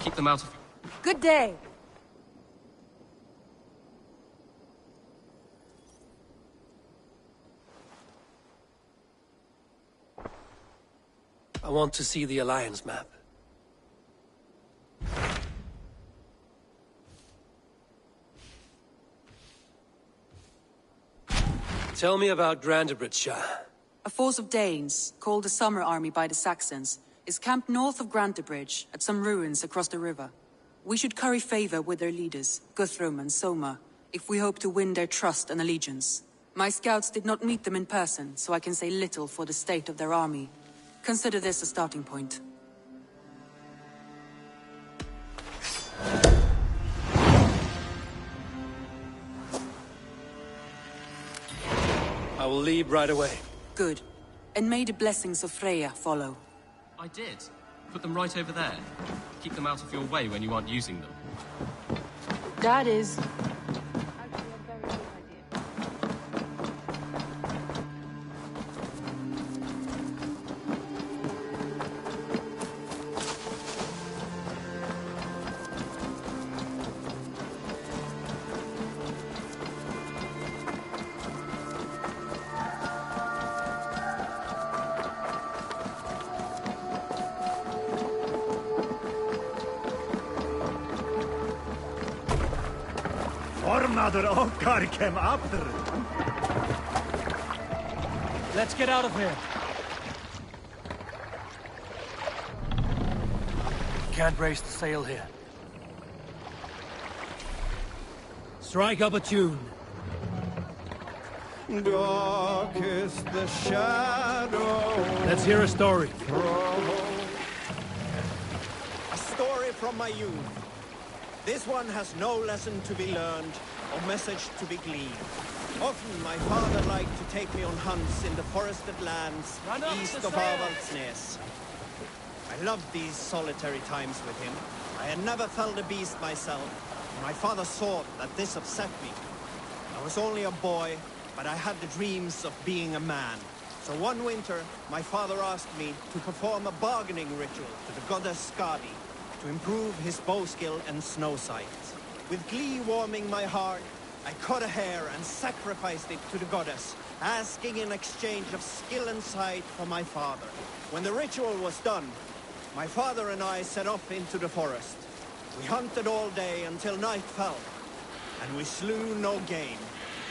Keep them out of... Good day. I want to see the Alliance map. Tell me about Grantebridge. A force of Danes, called the Summer Army by the Saxons, is camped north of Grantebridge at some ruins across the river. We should curry favor with their leaders, Guthrum and Soma, if we hope to win their trust and allegiance. My scouts did not meet them in person, so I can say little for the state of their army. Consider this a starting point. I will leave right away. Good. And may the blessings of Freya follow. I did. Put them right over there. Keep them out of your way when you aren't using them. That is... Ormaður okkar kem aftur. Let's get out of here. Can't raise the sail here. Strike up a tune. Dark is the shadow. Let's hear a story. A story from my youth. This one has no lesson to be learned, or message to be gleaned. Often my father liked to take me on hunts in the forested lands east of Avaldsnes. I loved these solitary times with him. I had never felled a beast myself, and my father saw that this upset me. I was only a boy, but I had the dreams of being a man. So one winter, my father asked me to perform a bargaining ritual to the goddess Skadi, to improve his bow skill and snow sight. With glee warming my heart, I cut a hare and sacrificed it to the goddess, asking in exchange of skill and sight for my father. When the ritual was done, my father and I set off into the forest. We hunted all day until night fell, and we slew no game.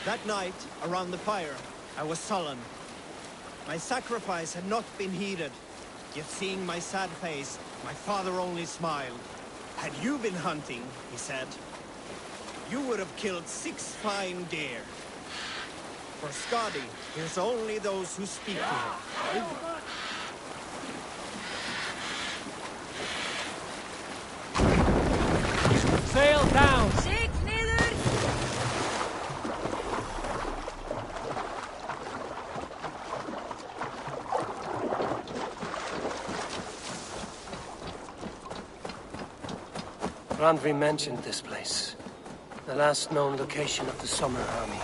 That night, around the fire, I was sullen. My sacrifice had not been heeded, yet seeing my sad face, my father only smiled. Had you been hunting, he said, you would have killed 6 fine deer. For Skadi hears only those who speak to her. Sail down! Randvi mentioned this place. The last known location of the Summer Army.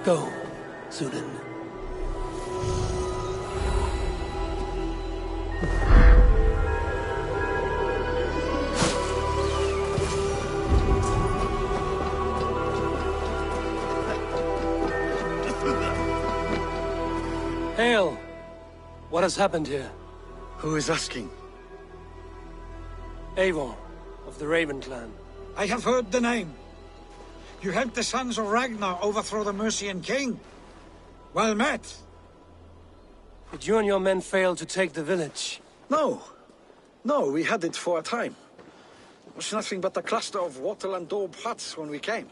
Go, Sudan. Hail! What has happened here? Who is asking? Avon, of the Raven clan. I have heard the name. You helped the sons of Ragnar overthrow the Mercian king. Well met. Did you and your men fail to take the village? No. No, we had it for a time. It was nothing but a cluster of wattle and daub huts when we came.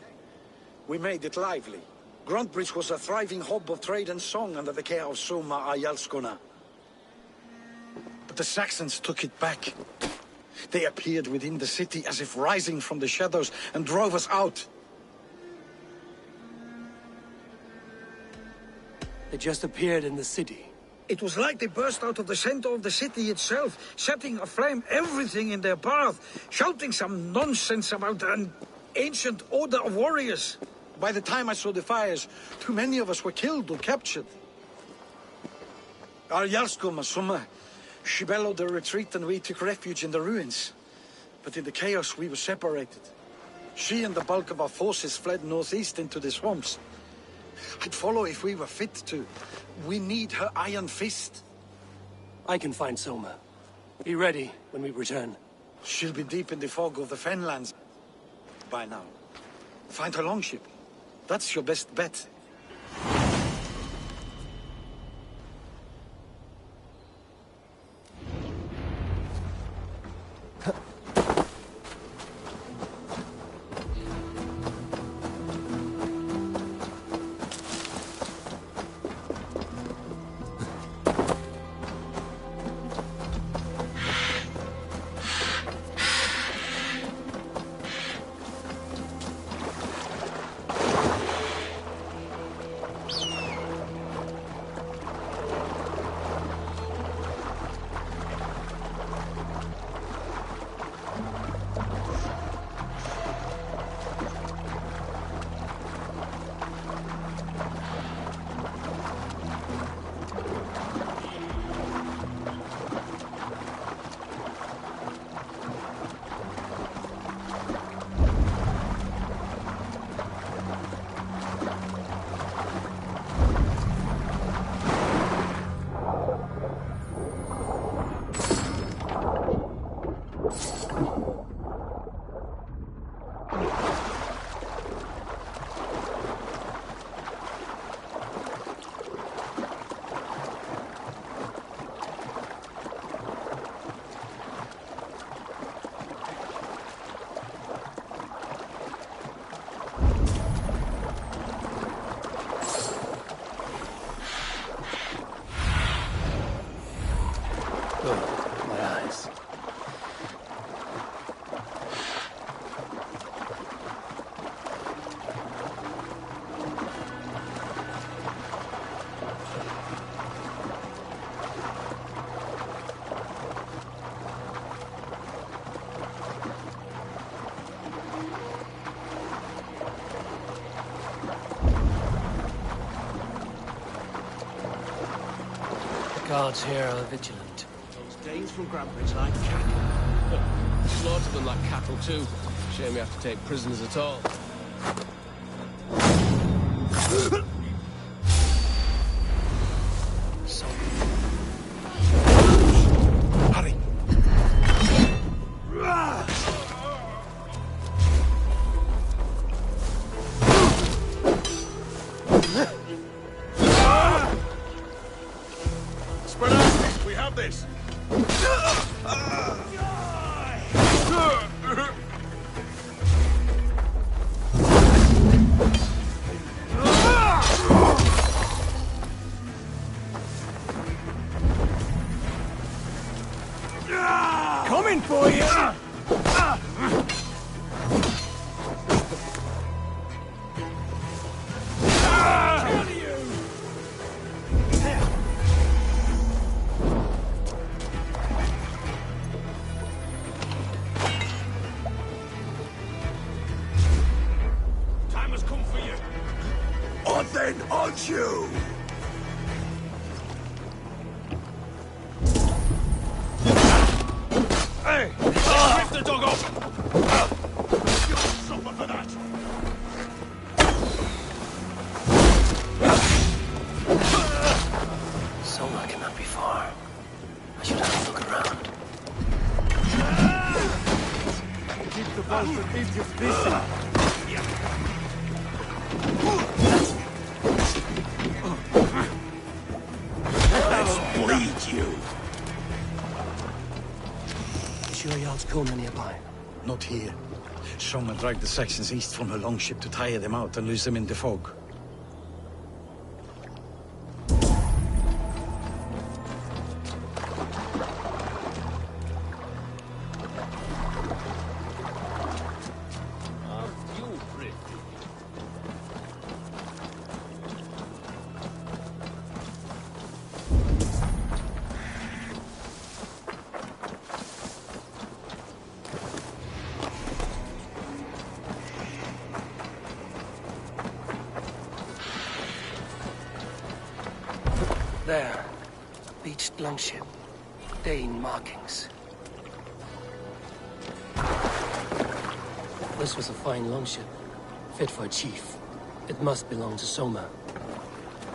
We made it lively. Gruntbridge was a thriving hub of trade and song under the care of Soma Ayalskona. But the Saxons took it back. They appeared within the city as if rising from the shadows and drove us out. They just appeared in the city. It was like they burst out of the center of the city itself, setting aflame everything in their path, shouting some nonsense about an ancient order of warriors. By the time I saw the fires, too many of us were killed or captured. Our Yarskoma, Soma, she bellowed a retreat and we took refuge in the ruins. But in the chaos we were separated. She and the bulk of our forces fled northeast into the swamps. I'd follow if we were fit to. We need her iron fist. I can find Soma. Be ready when we return. She'll be deep in the fog of the Fenlands by now. Find her longship. That's your best bet. My eyes. The guards here are vigilant. Danes from Grandbridge like cattle. Slaughter them like cattle too. Shame we have to take prisoners at all. Hurry! Spread out! We have this! Coming for you! Time has come for you! On then, on you! Hey! Lift the dog up! You'll suffer for that! the boat and Egypt busy. Let's bleed you! Is your yacht's corner nearby? Not here. Soma dragged the Saxons east from her longship to tire them out and lose them in the fog. There. A beached longship. Dane markings. This was a fine longship. Fit for a chief. It must belong to Soma.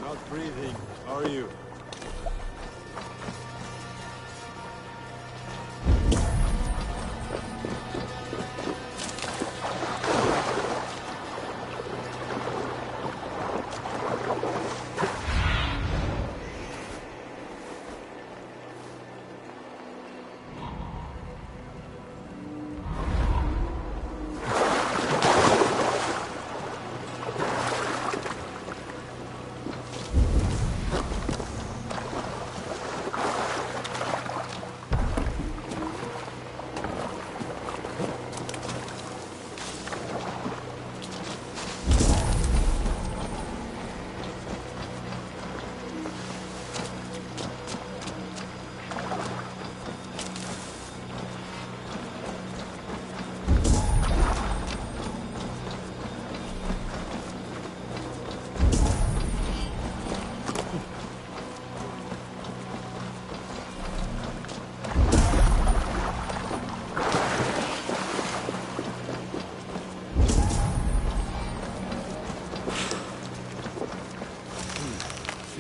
Not breathing, are you?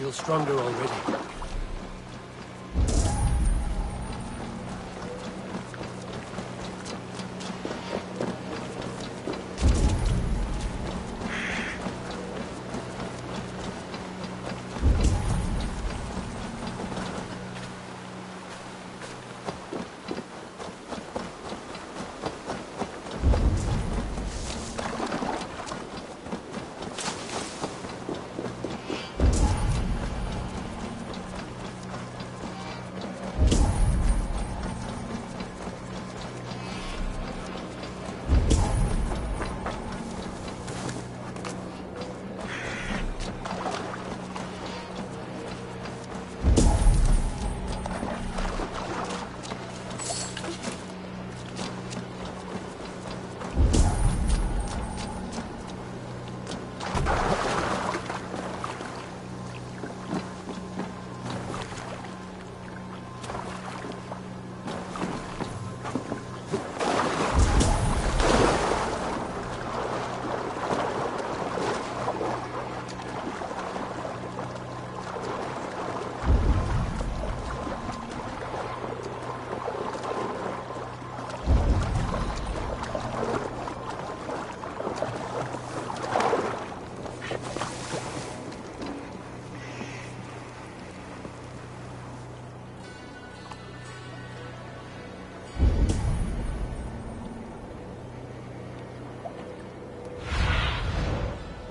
Feel stronger already.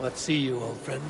What see you, old friend?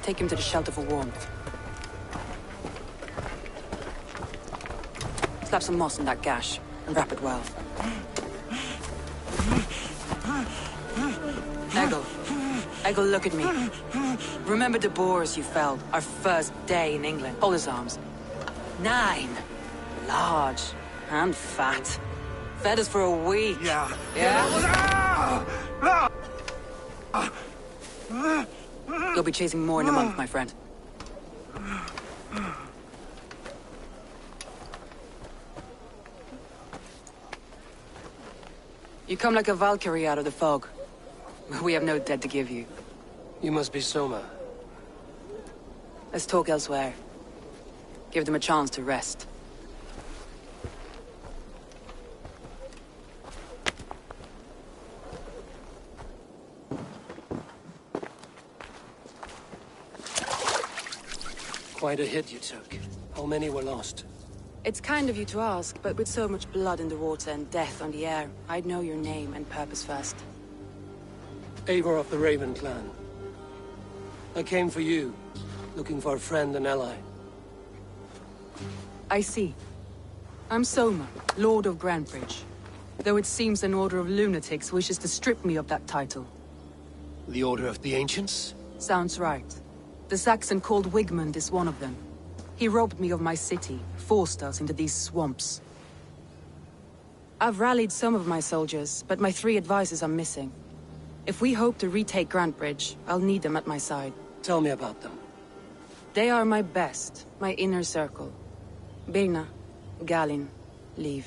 Take him to the shelter for warmth. Slap some moss in that gash, and wrap it well. Eggle, look at me. Remember the boars you felled, our first day in England? Hold his arms. 9. Large. And fat. Fed us for a week. Yeah. Yeah? You'll be chasing more in a month, my friend. You come like a Valkyrie out of the fog. We have no debt to give you. You must be Soma. Let's talk elsewhere. Give them a chance to rest. Quite a hit you took. How many were lost? It's kind of you to ask, but with so much blood in the water and death on the air, I'd know your name and purpose first. Eivor of the Raven clan. I came for you, looking for a friend and ally. I see. I'm Soma, Lord of Grantebridge. Though it seems an order of lunatics wishes to strip me of that title. The Order of the Ancients? Sounds right. The Saxon called Wigmund is one of them. He robbed me of my city, forced us into these swamps. I've rallied some of my soldiers, but my 3 advisors are missing. If we hope to retake Grantebridge, I'll need them at my side. Tell me about them. They are my best, my inner circle. Birna, Galin, Liv.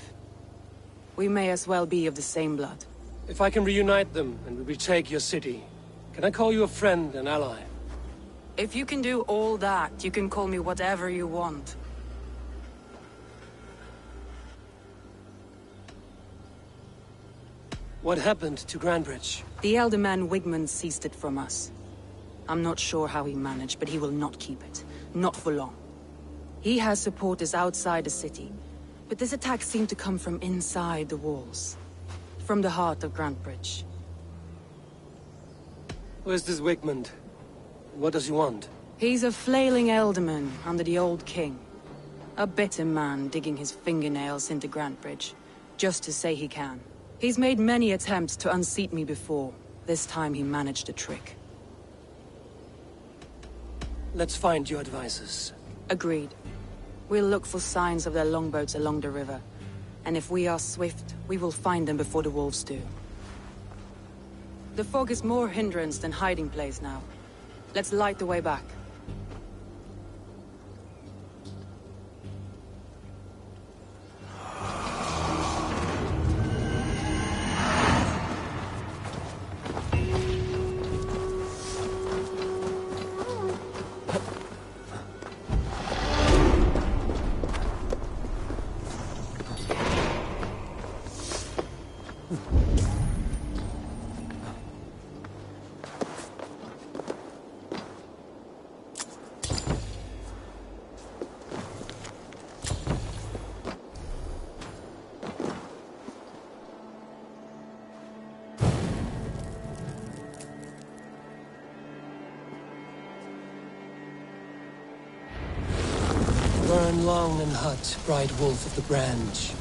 We may as well be of the same blood. If I can reunite them and we retake your city, can I call you a friend and ally? If you can do all that, you can call me whatever you want. What happened to Grantebridge? The elder man Wigmund seized it from us. I'm not sure how he managed, but he will not keep it. Not for long. He has supporters outside the city, but this attack seemed to come from inside the walls. From the heart of Grantebridge. Where's this Wigmund? What does he want? He's a flailing elderman under the old king. A bitter man digging his fingernails into Grantebridge, just to say he can. He's made many attempts to unseat me before. This time he managed a trick. Let's find your advisors. Agreed. We'll look for signs of their longboats along the river. And if we are swift, we will find them before the wolves do. The fog is more hindrance than hiding place now. Let's light the way back. Burn long and hot, bright wolf of the branch,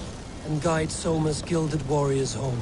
and guide Soma's gilded warriors home.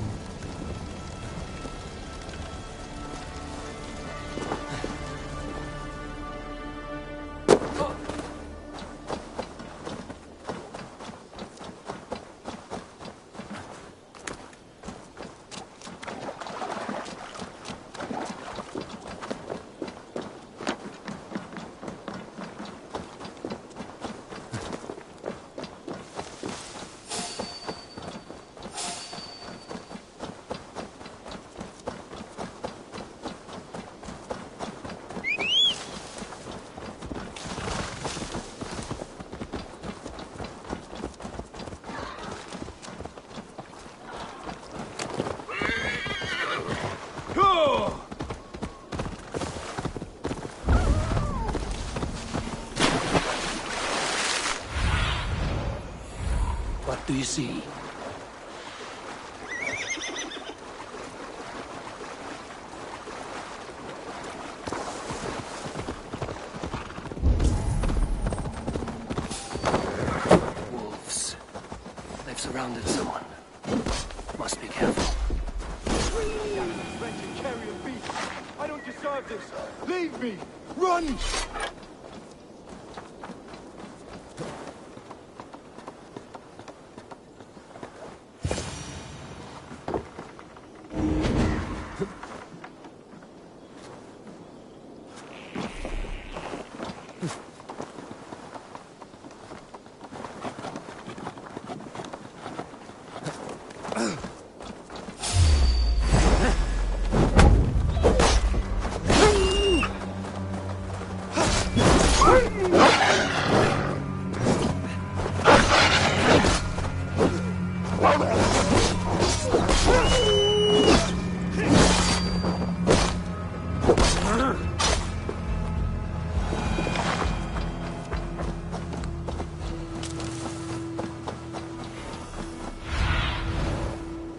What do you see? surrounded someone. Must be careful. Wretched carrion beast! I don't deserve this! Leave me! Run!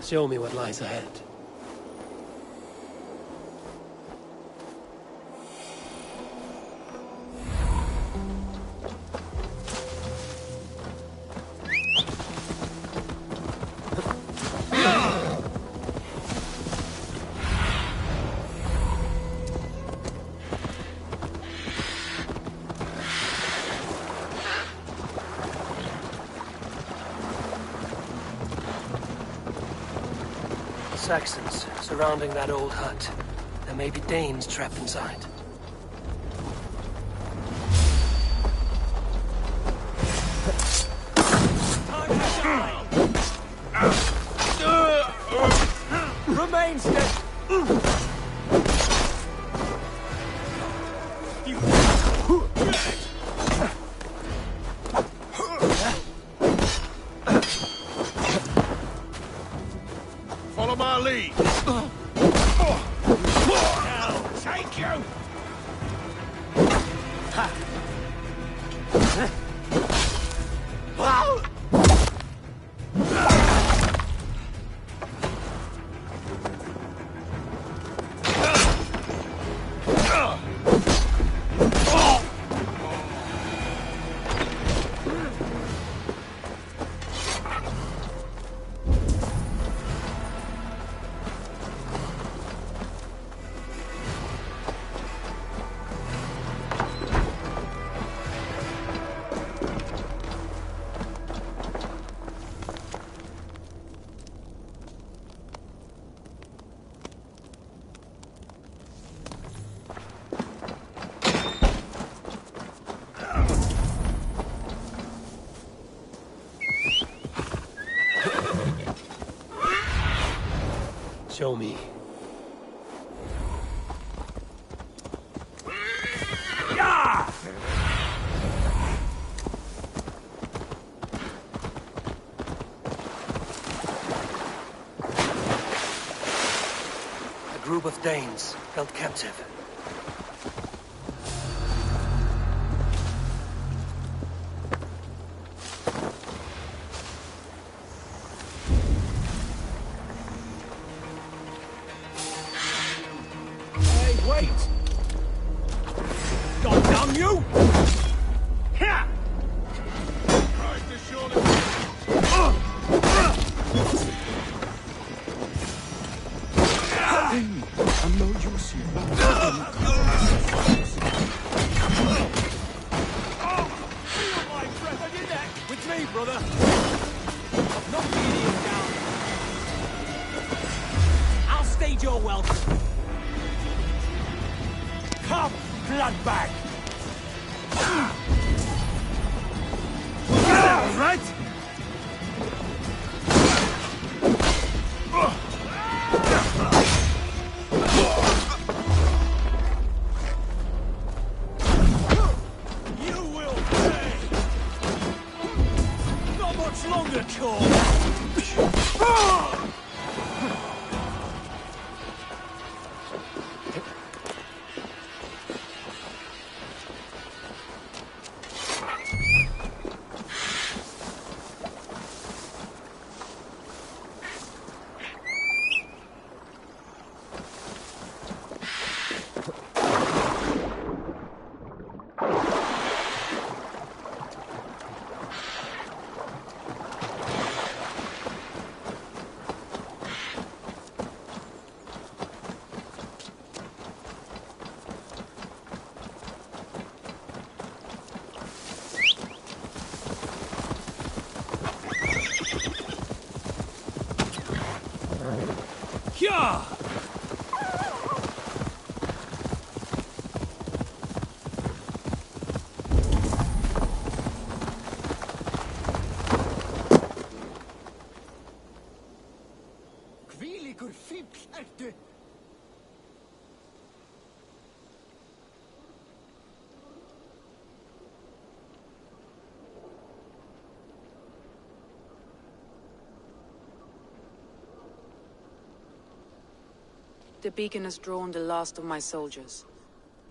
Show me what lies ahead. Saxons surrounding that old hut. There may be Danes trapped inside. Remain steady! Follow my lead. I'll take you! Show me. A group of Danes held captive. Wait! God damn you! Here! Tries to surely... I'm no use here. Feel my breath on your neck! With me, brother! Knock the idiot down. I'll stage your welcome. Come, bloodbag! All right? You will pay! Not much longer, Tor! the beacon has drawn the last of my soldiers.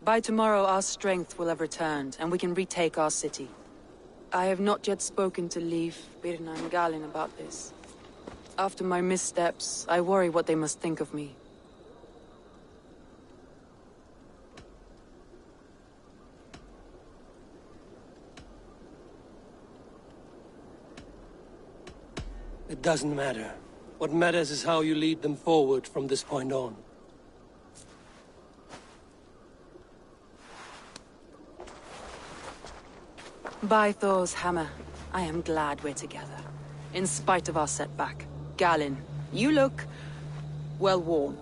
By tomorrow our strength will have returned, and we can retake our city. I have not yet spoken to Leif, Birna and Galin about this. After my missteps, I worry what they must think of me. It doesn't matter. What matters is how you lead them forward from this point on. By Thor's hammer, I am glad we're together. In spite of our setback. Galin, you look... well worn.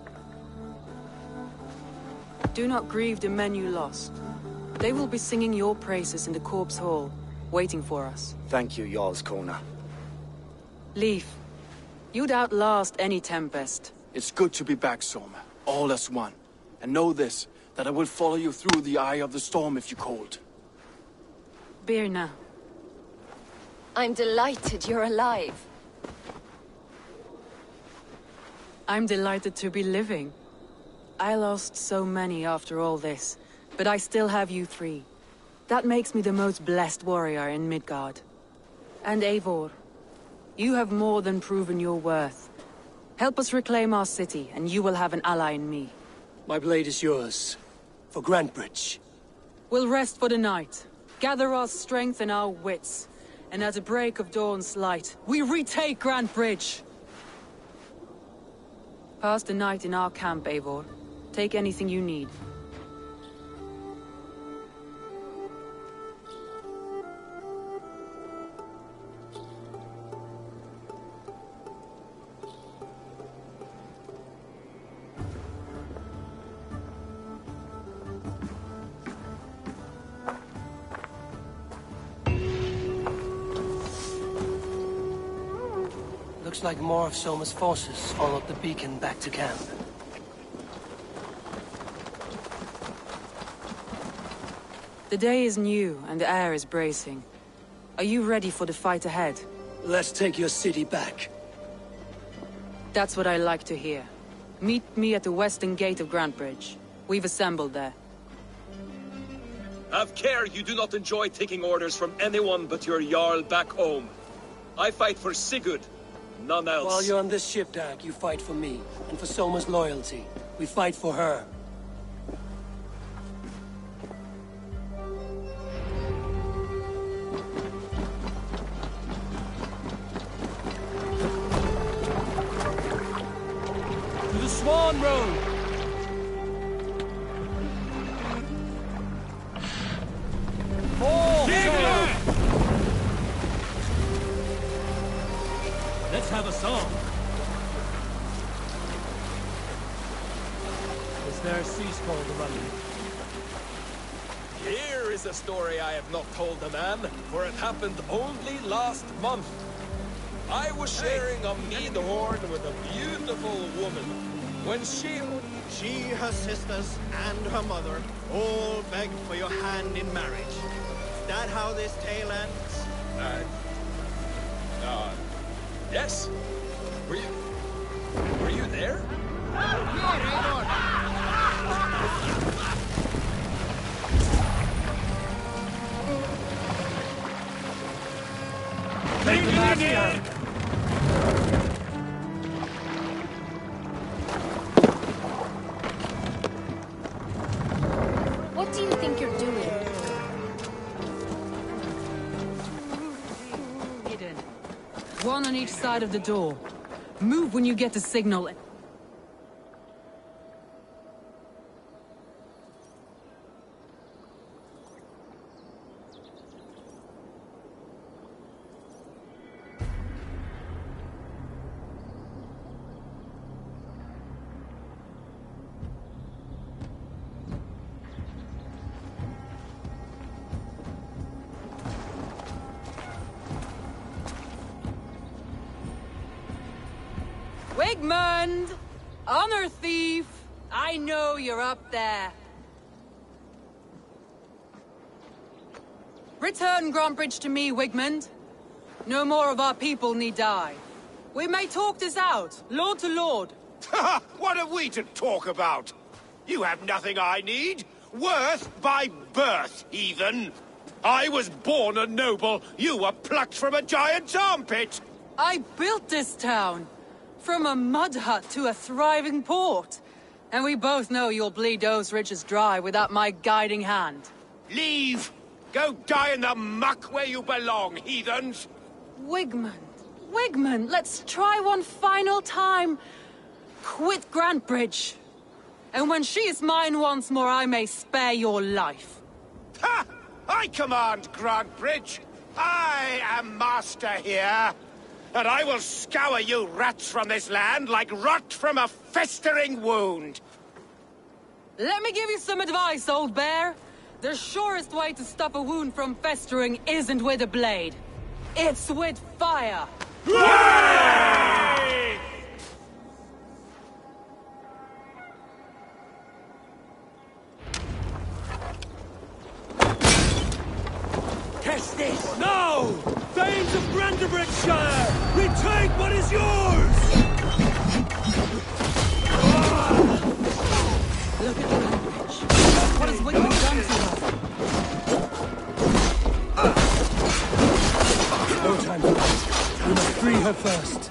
Do not grieve the men you lost. They will be singing your praises in the Corpse Hall, waiting for us. Thank you, Jarl's Kona. Leif, you'd outlast any tempest. It's good to be back, Soma. All as one. And know this, that I will follow you through the eye of the storm if you called. Birna. I'm delighted you're alive. I'm delighted to be living. I lost so many after all this, but I still have you three. That makes me the most blessed warrior in Midgard. And Eivor, you have more than proven your worth. Help us reclaim our city, and you will have an ally in me. My blade is yours. For Grantebridge. We'll rest for the night. Gather our strength and our wits. And at the break of dawn's light, we retake Grantebridge! Pass the night in our camp, Eivor. Take anything you need. Looks like more of Soma's forces followed the beacon back to camp. The day is new, and the air is bracing. Are you ready for the fight ahead? Let's take your city back. That's what I like to hear. Meet me at the western gate of Grantebridge. We've assembled there. Have care you do not enjoy taking orders from anyone but your Jarl back home. I fight for Sigurd, none else. While you're on this ship, Dag, you fight for me, and for Soma's loyalty. We fight for her. To the Swan Road! All sail! Let's have a song. Is there a sea scroll to run with? Here is a story I have not told a man, for it happened only last month. I was sharing a mead horn with a beautiful woman. When she, her sisters, and her mother all begged for your hand in marriage. Is that how this tale ends? Yes. Were you there? What do you think you're doing? Hidden. One on each side of the door. Move when you get the signal. Wigmund! Honor thief! I know you're up there. Return Grantebridge to me, Wigmund. No more of our people need die. We may talk this out, lord to lord. What have we to talk about? You have nothing I need. Worth by birth, heathen. I was born a noble. You were plucked from a giant's armpit. I built this town. From a mud hut to a thriving port. And we both know you'll bleed those riches dry without my guiding hand. Leave! Go die in the muck where you belong, heathens! Wigmund, let's try one final time. Quit Grantebridge. And when she is mine once more, I may spare your life. Ha! I command Grantebridge. I am master here. And I will scour you rats from this land like rot from a festering wound. Let me give you some advice, old bear. The surest way to stop a wound from festering isn't with a blade. It's with fire. Hooray! Test this! No! Thanes of Grantebridgeshire! Retake what is yours! Look at Grantebridge. What has Wigmund done to her? No time for that. We must free her first.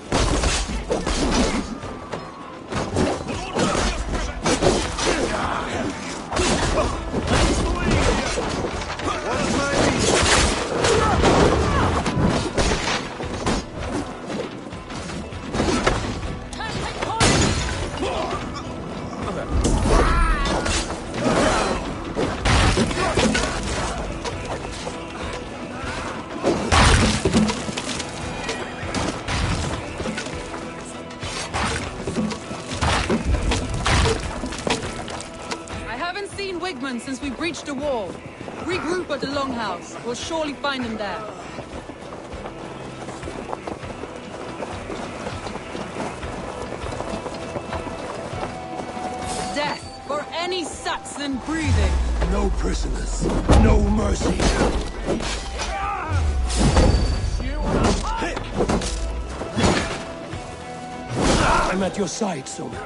Since we breached the wall. Regroup at the Longhouse. We'll surely find him there. Death for any Saxon breathing. No prisoners. No mercy. I'm at your side, Soma.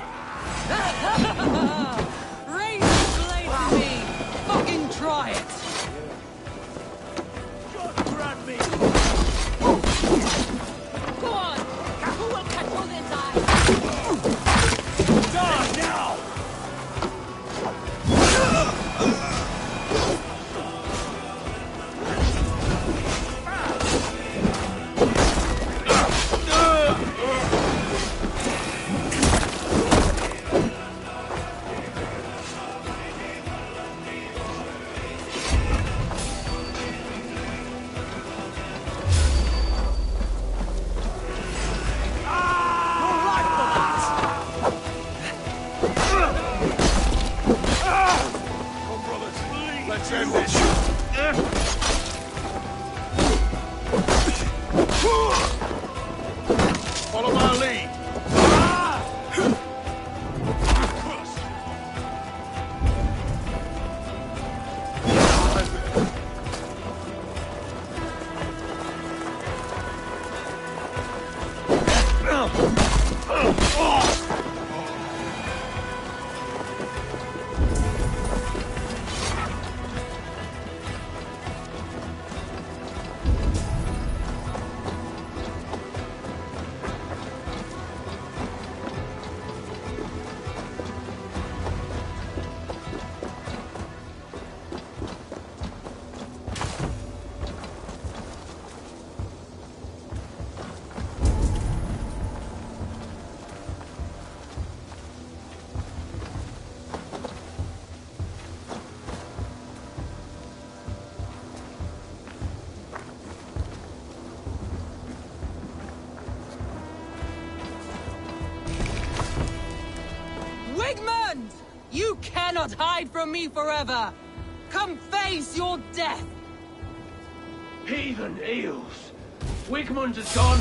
Fucking try it! Grab me! Go on! Who will control this eye? Die now! Follow my lead. Wigmund! You cannot hide from me forever! Come face your death! Heathen eels. Wigmund is gone.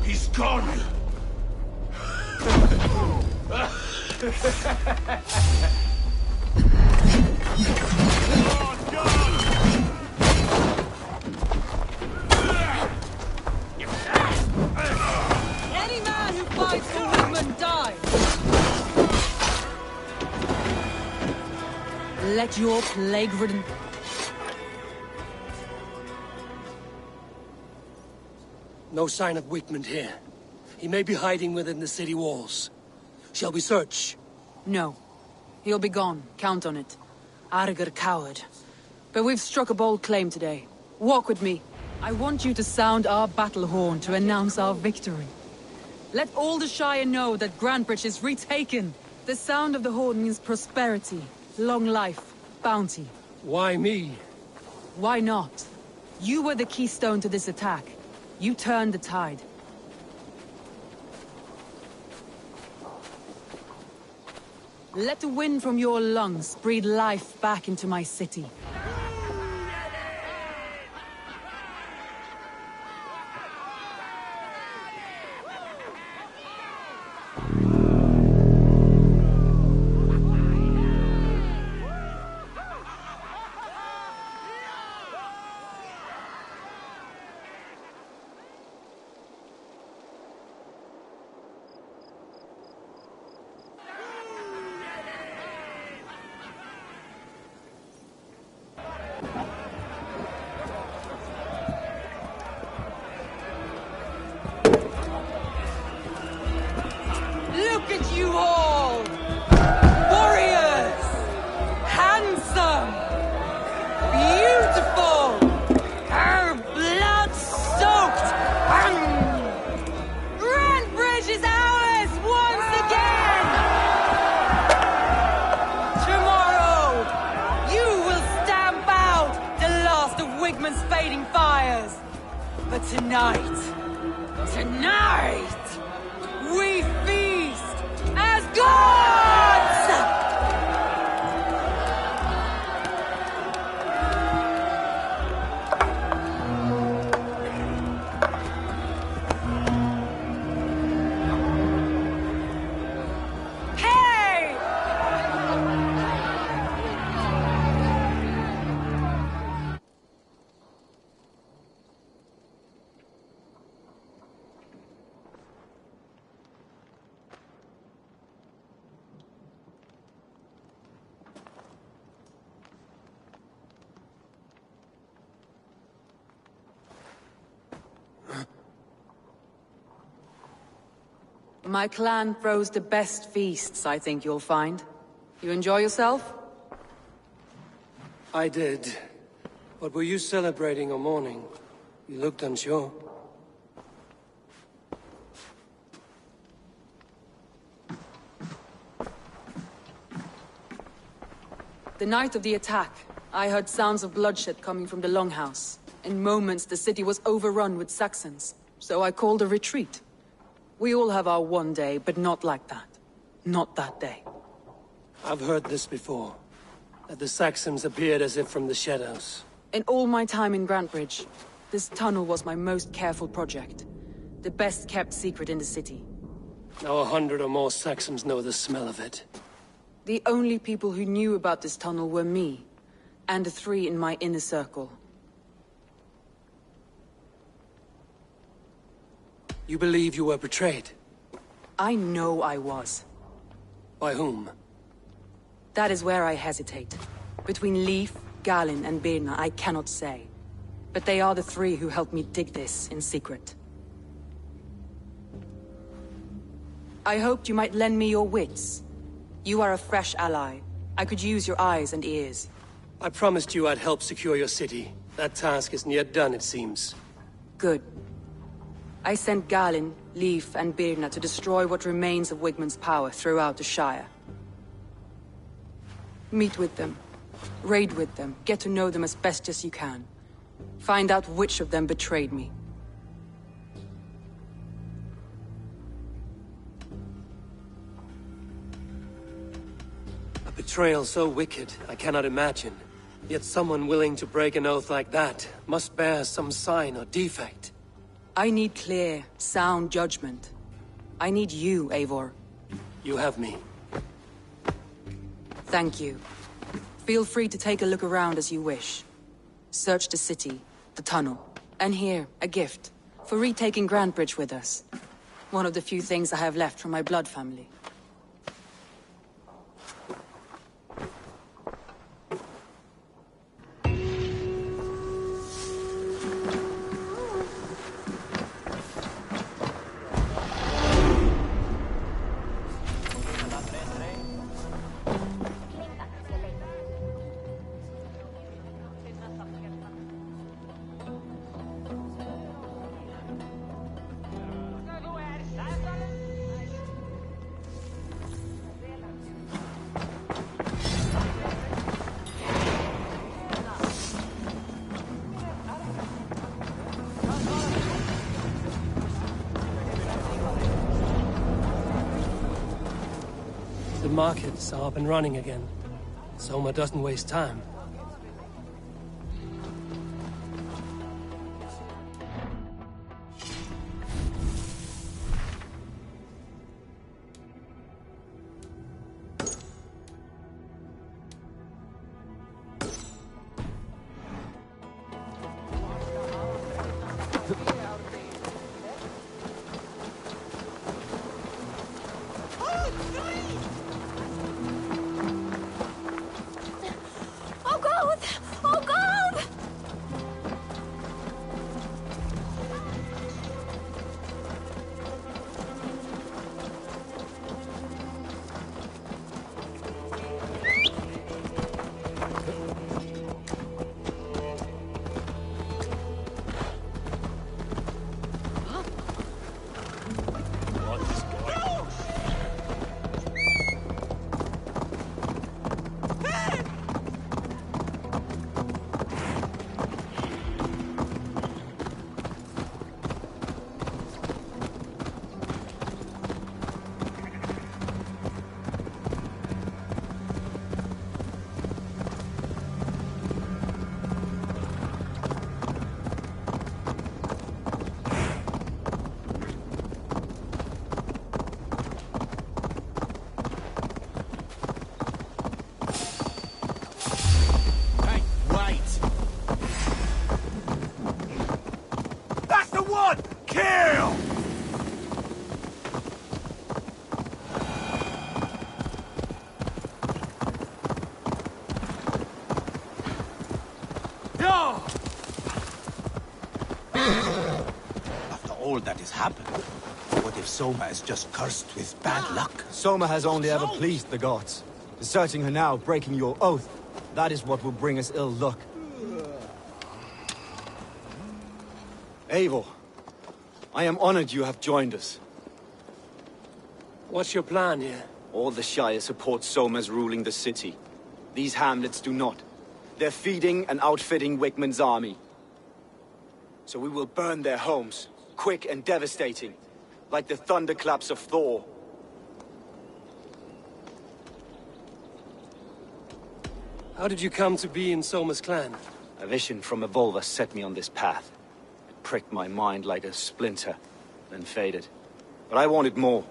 He's gone. Any man who fights for Wigmund dies! Let your plague-ridden... No sign of Wigmund here. He may be hiding within the city walls. Shall we search? No. He'll be gone. Count on it. Arger coward. But we've struck a bold claim today. Walk with me. I want you to sound our battle horn to announce our victory. Let all the Shire know that Grantebridge is retaken. The sound of the horn means prosperity, long life, bounty. Why me? Why not? You were the keystone to this attack. You turned the tide. Let the wind from your lungs breathe life back into my city. Look at you all! Warriors! Handsome! Beautiful! Her blood-soaked! Grantebridge is ours once again! Tomorrow, you will stamp out the last of Wigmund's fading fires. But tonight, we feast as gods! Hey! My clan throws the best feasts, I think you'll find. You enjoy yourself? I did. But were you celebrating or mourning? You looked unsure. The night of the attack, I heard sounds of bloodshed coming from the Longhouse. In moments, the city was overrun with Saxons, so I called a retreat. We all have our one day, but not like that. Not that day. I've heard this before. That the Saxons appeared as if from the shadows. In all my time in Grantebridge, this tunnel was my most careful project. The best kept secret in the city. Now 100 or more Saxons know the smell of it. The only people who knew about this tunnel were me, and the 3 in my inner circle. You believe you were betrayed? I know I was. By whom? That is where I hesitate. Between Leif, Galin, and Birna, I cannot say. But they are the 3 who helped me dig this in secret. I hoped you might lend me your wits. You are a fresh ally. I could use your eyes and ears. I promised you I'd help secure your city. That task isn't yet done, it seems. Good. I sent Galin, Leif, and Birna to destroy what remains of Wigmund's power throughout the Shire. Meet with them. Raid with them. Get to know them as best as you can. Find out which of them betrayed me. A betrayal so wicked, I cannot imagine. Yet someone willing to break an oath like that must bear some sign or defect. I need clear, sound judgment. I need you, Eivor. You have me. Thank you. Feel free to take a look around as you wish. Search the city, the tunnel, and here, a gift, for retaking Grantebridge with us. One of the few things I have left from my blood family. markets are up and running again. Soma doesn't waste time. Oh God! Oh God! Hey, wait! That's the one! Kill! No! After all that has happened, what if Soma is just cursed with bad luck? Soma has only ever pleased the gods. Deserting her now, breaking your oath, that is what will bring us ill luck. Eivor, I am honored you have joined us. What's your plan here? All the Shire support Soma's ruling the city. These hamlets do not. They're feeding and outfitting Wickman's army. So we will burn their homes, quick and devastating, like the thunderclaps of Thor. How did you come to be in Soma's clan? A vision from Evolva set me on this path. It pricked my mind like a splinter, then faded. But I wanted more.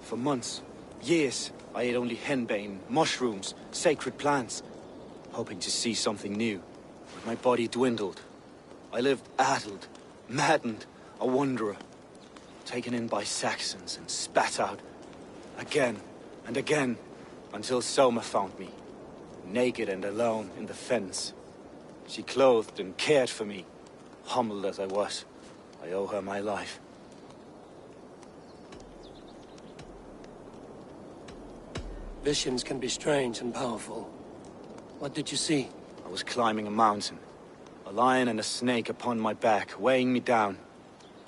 For months, years, I ate only henbane, mushrooms, sacred plants, hoping to see something new. But my body dwindled. I lived addled, maddened, a wanderer, taken in by Saxons and spat out, again and again, until Soma found me, naked and alone in the fens. She clothed and cared for me, humbled as I was. I owe her my life. Visions can be strange and powerful. What did you see? I was climbing a mountain, a lion and a snake upon my back, weighing me down.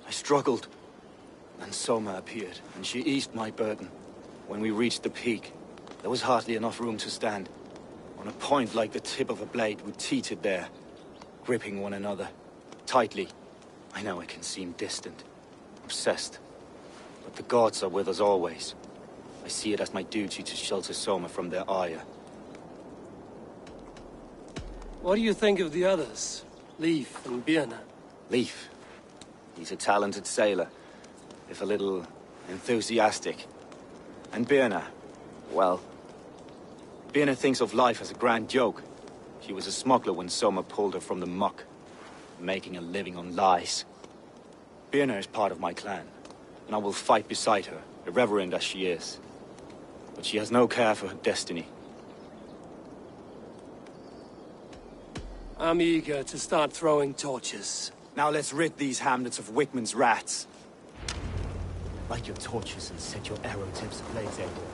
I struggled. Then Soma appeared, and she eased my burden. When we reached the peak, there was hardly enough room to stand. On a point like the tip of a blade, we teetered there, gripping one another, tightly. I know it can seem distant, obsessed, but the gods are with us always. I see it as my duty to shelter Soma from their ire. What do you think of the others? Leif and Birna? Leif. He's a talented sailor, if a little enthusiastic. And Birna, well, Birna thinks of life as a grand joke. She was a smuggler when Soma pulled her from the muck, making a living on lies. Birna is part of my clan, and I will fight beside her, irreverent as she is. But she has no care for her destiny. I'm eager to start throwing torches. Now let's rid these hamlets of Wickman's rats. Light your torches and set your arrow tips ablaze, Eivor.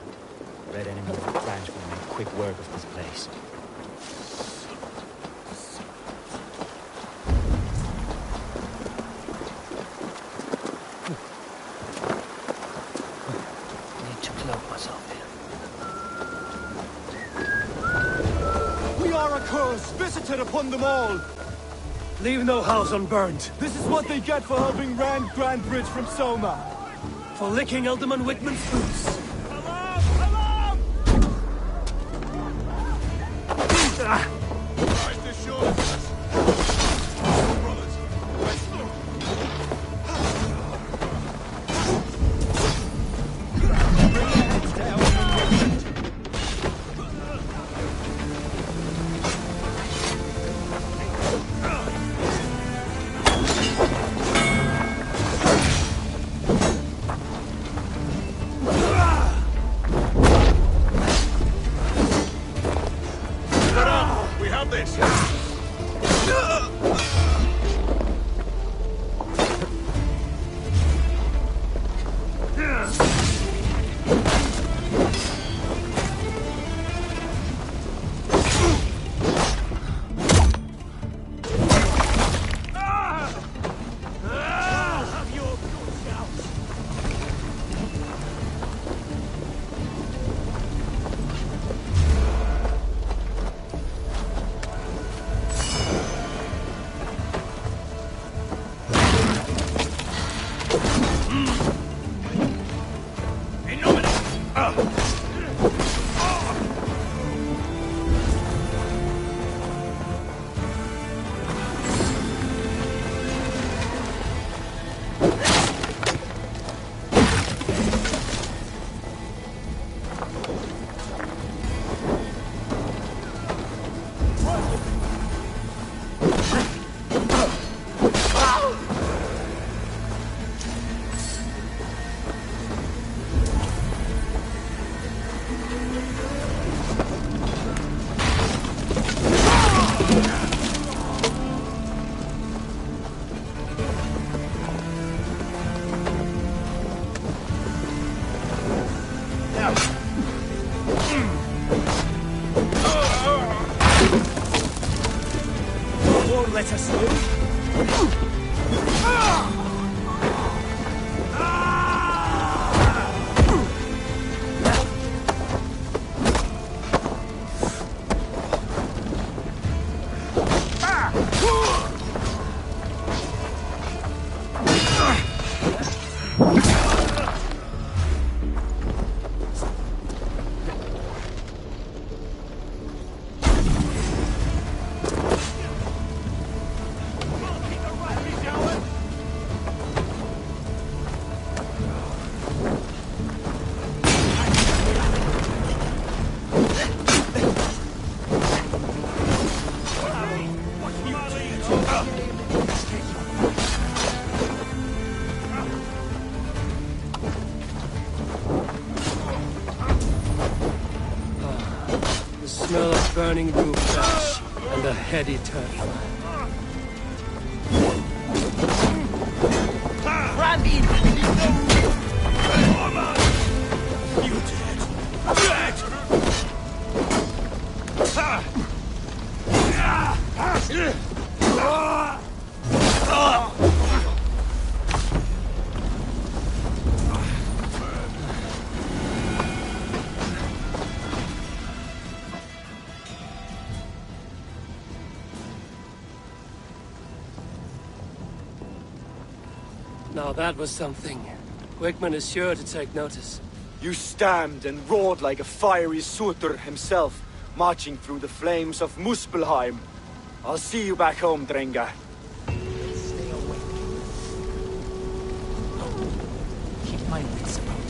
Red enemy of the branch will make quick work of this place. Need to cloak myself here. We are a curse visited upon them all! Leave no house unburned. This is what they get for helping Rand Grandbridge from Soma! For licking Alderman Wickman's boots. Alarm! Alarm! Christ assures us. Brothers, let's look. Bring your heads down and wait. We have this. Won't let us through. The smell of burning roof ash and a heady turtle. Now that was something. Wickman is sure to take notice. You stamped and roared like a fiery Surtur himself, marching through the flames of Muspelheim. I'll see you back home, Drenga. Stay awake. Keep my wits about me.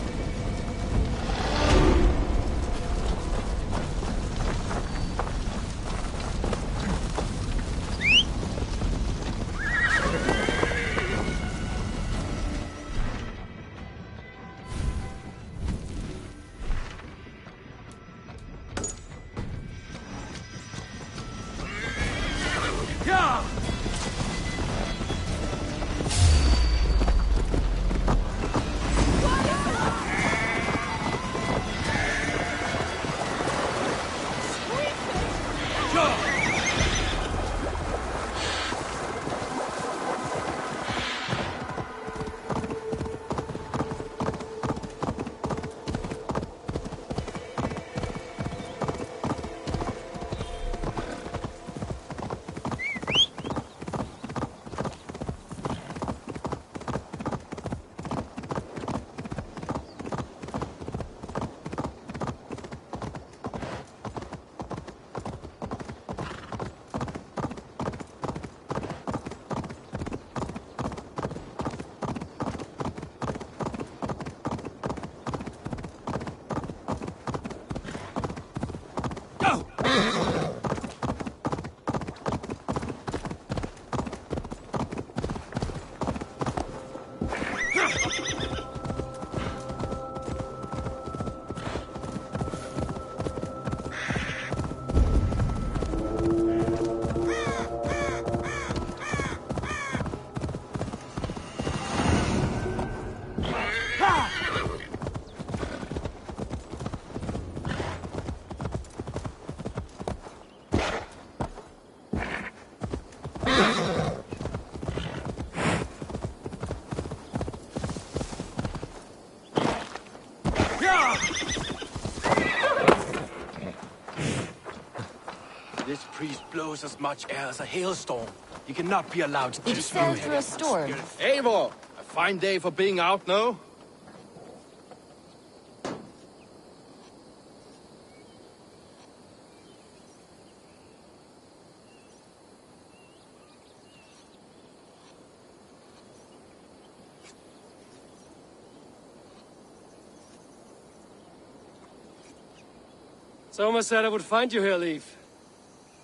priest blows as much air as a hailstorm. He cannot be allowed to Did you sail through a storm? Eivor! A fine day for being out, no? Soma said I would find you here, Leif.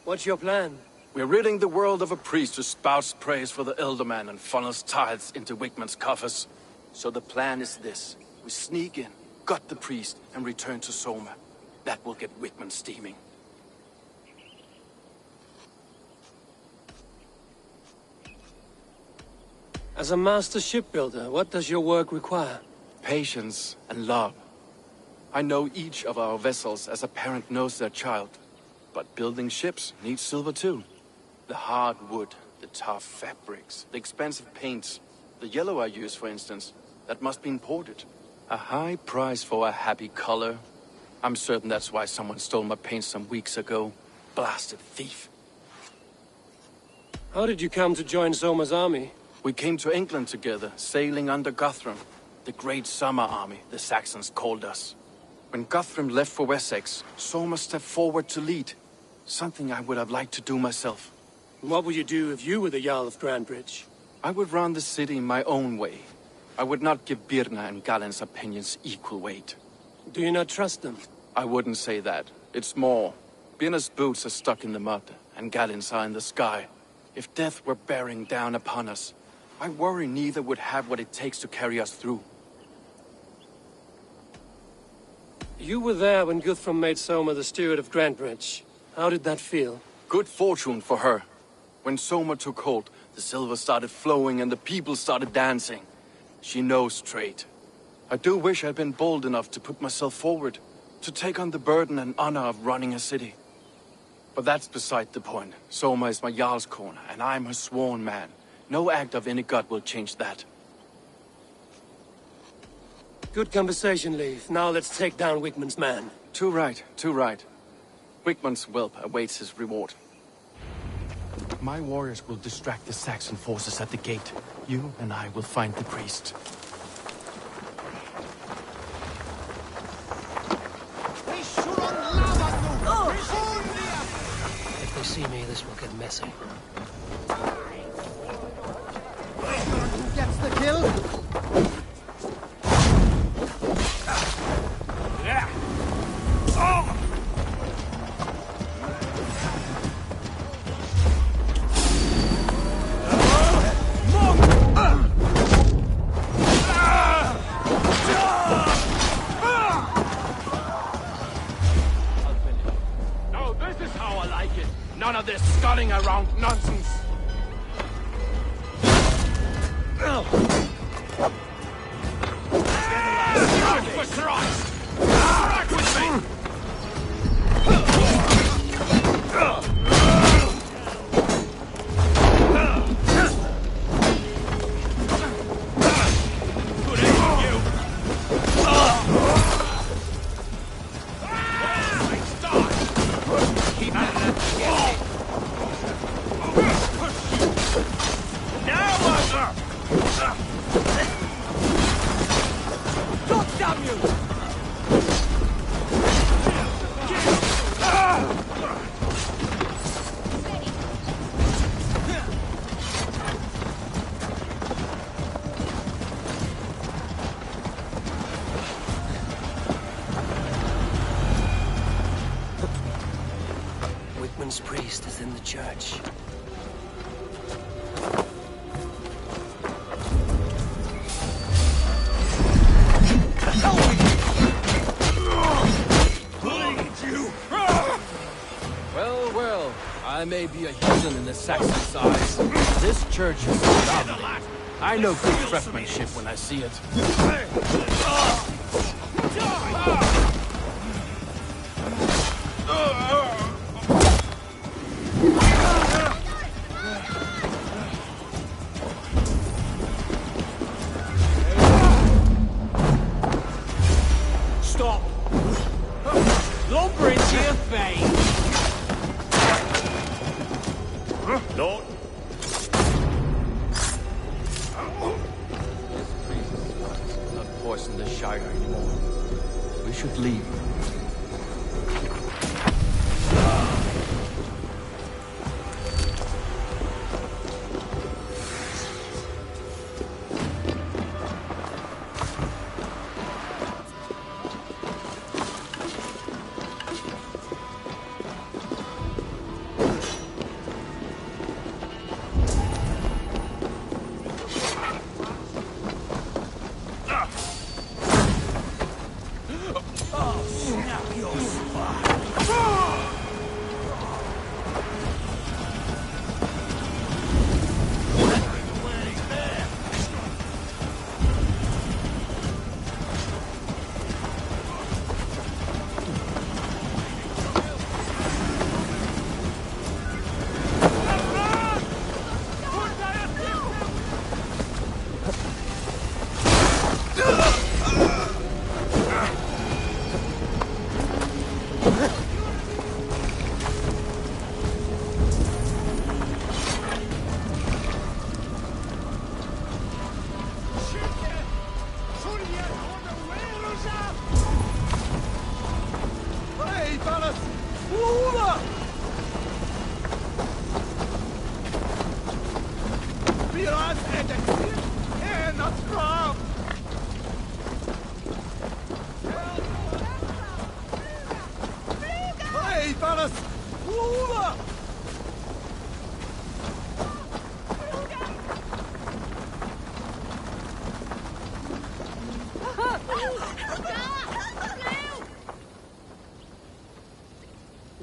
What's your plan? We're ridding the world of a priest who spouts praise for the Elderman and funnels tithes into Wigmund's coffers. So the plan is this. We sneak in, gut the priest, and return to Soma. That will get Wigmund steaming. As a master shipbuilder, what does your work require? Patience and love. I know each of our vessels as a parent knows their child. But building ships needs silver too. The hard wood, the tough fabrics, the expensive paints. The yellow I use, for instance, that must be imported. A high price for a happy color. I'm certain that's why someone stole my paint some weeks ago. Blasted thief. How did you come to join Soma's army? We came to England together, sailing under Guthrum. The Great Summer Army, the Saxons called us. When Guthrum left for Wessex, Soma stepped forward to lead. Something I would have liked to do myself. What would you do if you were the Jarl of Grandbridge? I would run the city my own way. I would not give Birna and Galen's opinions equal weight. Do you not trust them? I wouldn't say that. It's more. Birna's boots are stuck in the mud, and Galen's are in the sky. If death were bearing down upon us, I worry neither would have what it takes to carry us through. You were there when Guthrum made Soma the steward of Grandbridge. How did that feel? Good fortune for her. When Soma took hold, the silver started flowing and the people started dancing. She knows trade. I do wish I'd been bold enough to put myself forward, to take on the burden and honor of running a city. But that's beside the point. Soma is my Jarl's corner, and I'm her sworn man. No act of any god will change that. Good conversation, Leif. Now let's take down Wigmund's man. Too right, too right. Wigmund's whelp awaits his reward. My warriors will distract the Saxon forces at the gate. You and I will find the priest. If they see me, this will get messy. Who gets the kill? None of this sculling around nonsense! Strike for Christ! Strike with me! Good aim on you! Keep at it! Wigmund's priest is in the church. Well, well, I may be a heathen in the Saxon's eyes. This church is lovely. I know good craftsmanship when I see it. Stop! Lumber into your face! Lord. This priest's guts will not poison the Shire anymore. We should leave.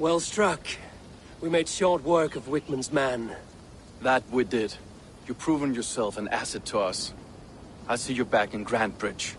Well struck. We made short work of Wickman's man. That we did. You've proven yourself an asset to us. I'll see you back in Grantebridge.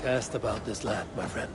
Cast about this land, my friend.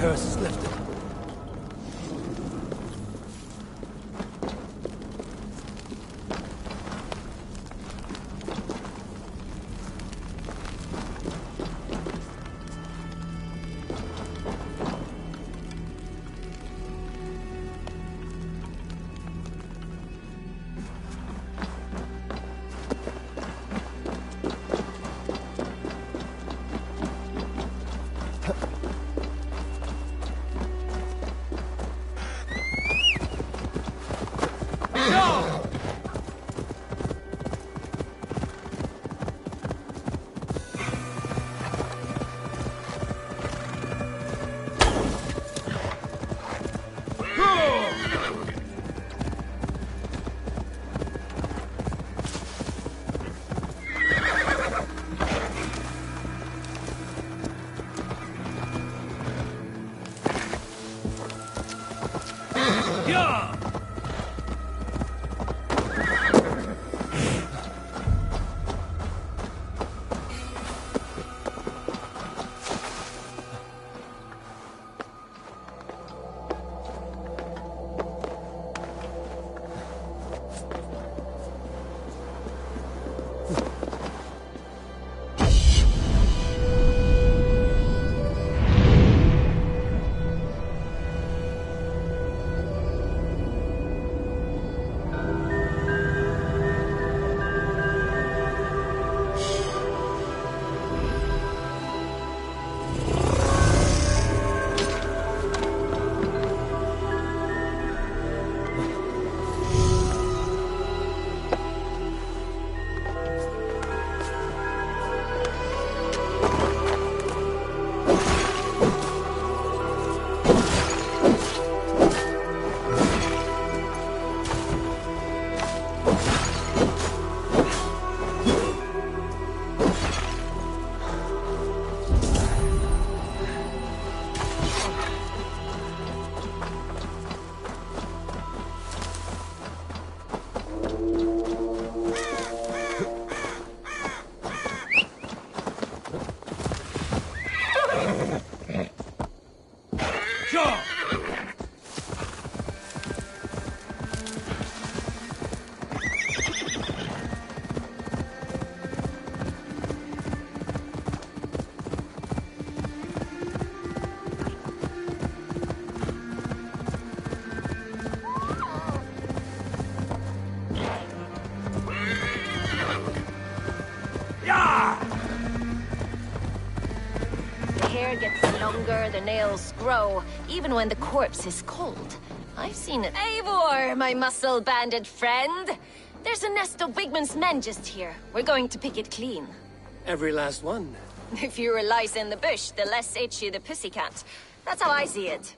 curse is lifted. Longer, the nails grow, even when the corpse is cold. I've seen it. Eivor, my muscle-banded friend! There's a nest of Wigman's men just here. We're going to pick it clean. Every last one. The fewer lice in the bush, the less itchy the pussycat. That's how I see it.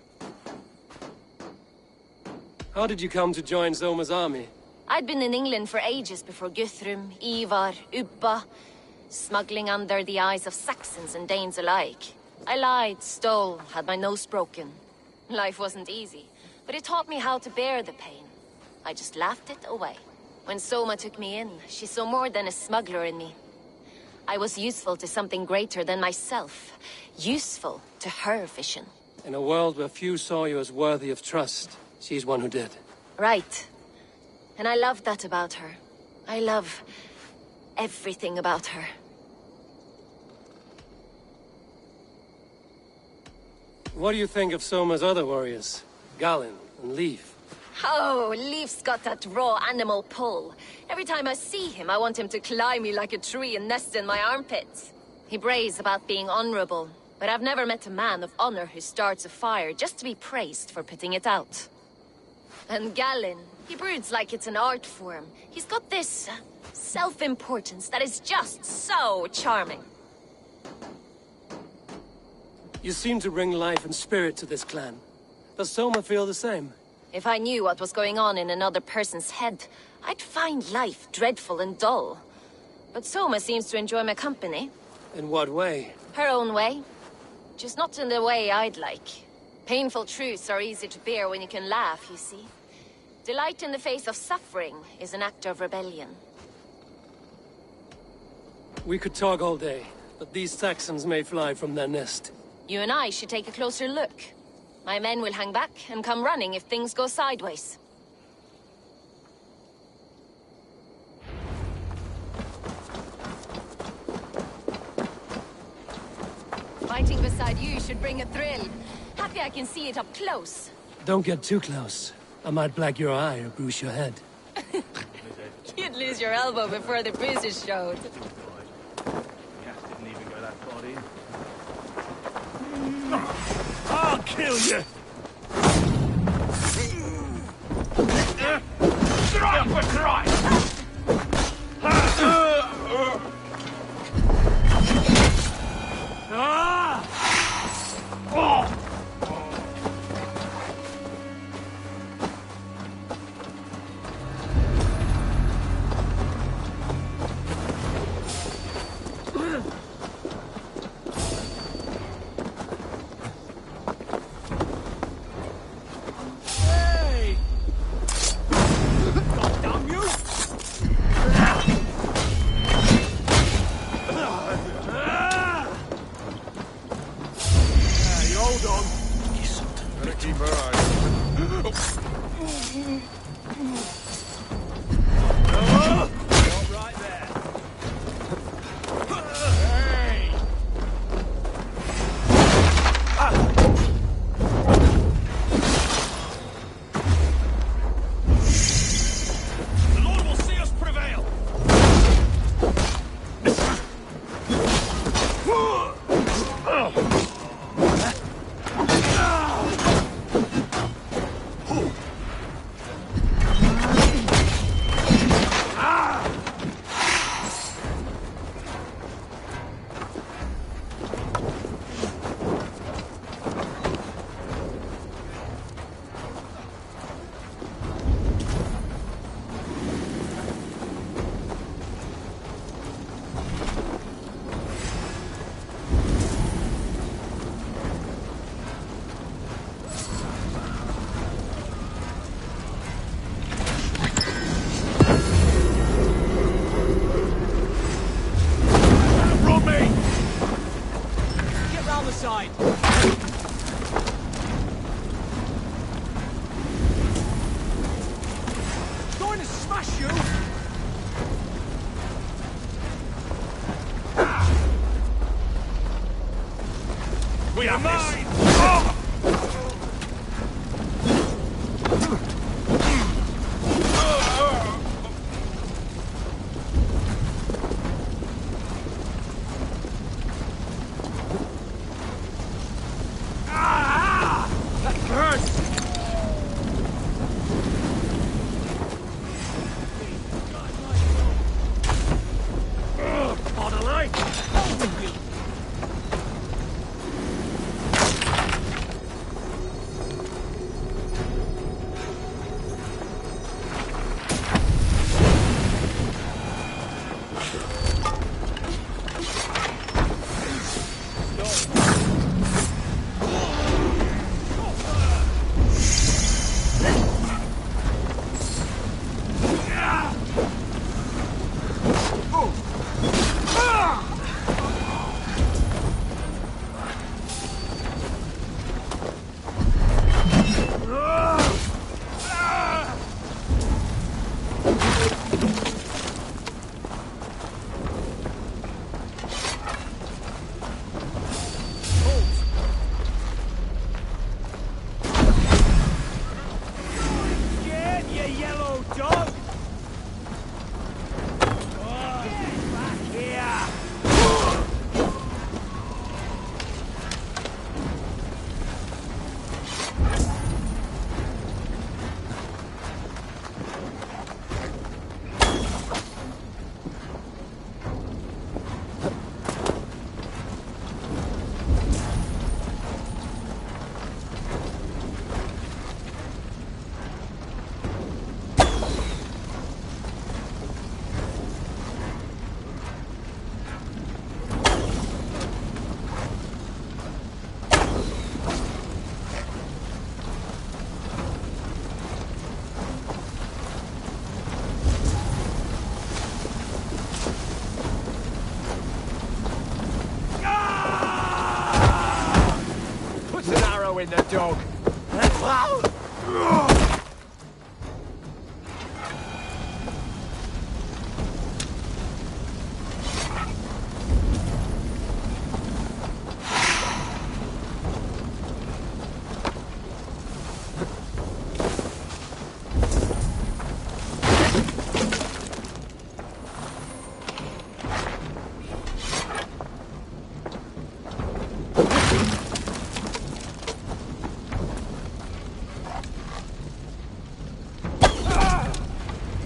How did you come to join Zoma's army? I'd been in England for ages before Guthrum, Ivar, Ubba, smuggling under the eyes of Saxons and Danes alike. I lied, stole, had my nose broken. Life wasn't easy, but it taught me how to bear the pain. I just laughed it away. When Soma took me in, she saw more than a smuggler in me. I was useful to something greater than myself. Useful to her vision. In a world where few saw you as worthy of trust, she's one who did. Right. And I love that about her. I love everything about her. What do you think of Soma's other warriors? Galinn and Leif? Oh, Leif's got that raw animal pull. Every time I see him, I want him to climb me like a tree and nest in my armpits. He brays about being honorable, but I've never met a man of honor who starts a fire just to be praised for putting it out. And Galinn, he broods like it's an art form. He's got this self-importance that is just so charming. You seem to bring life and spirit to this clan. Does Soma feel the same? If I knew what was going on in another person's head, I'd find life dreadful and dull. But Soma seems to enjoy my company. In what way? Her own way. Just not in the way I'd like. Painful truths are easy to bear when you can laugh, you see. Delight in the face of suffering is an act of rebellion. We could talk all day, but these Saxons may fly from their nest. You and I should take a closer look. My men will hang back and come running if things go sideways. Fighting beside you should bring a thrill. Happy I can see it up close. Don't get too close. I might black your eye or bruise your head. You'd lose your elbow before the bruises showed. Didn't even go that far in. I'll kill you! Strike for strike! We are mine! That hurts! On the light! the dog.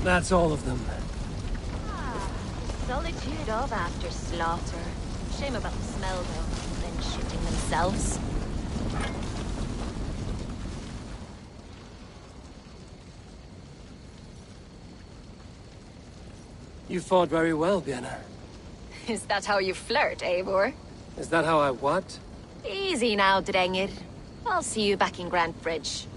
That's all of them. Solitude of after slaughter. Shame about the smell, though. Then shooting themselves. You fought very well, Vienna. Is that how you flirt, Eivor? Is that how I what? Easy now, Drengir. I'll see you back in Grand Bridge.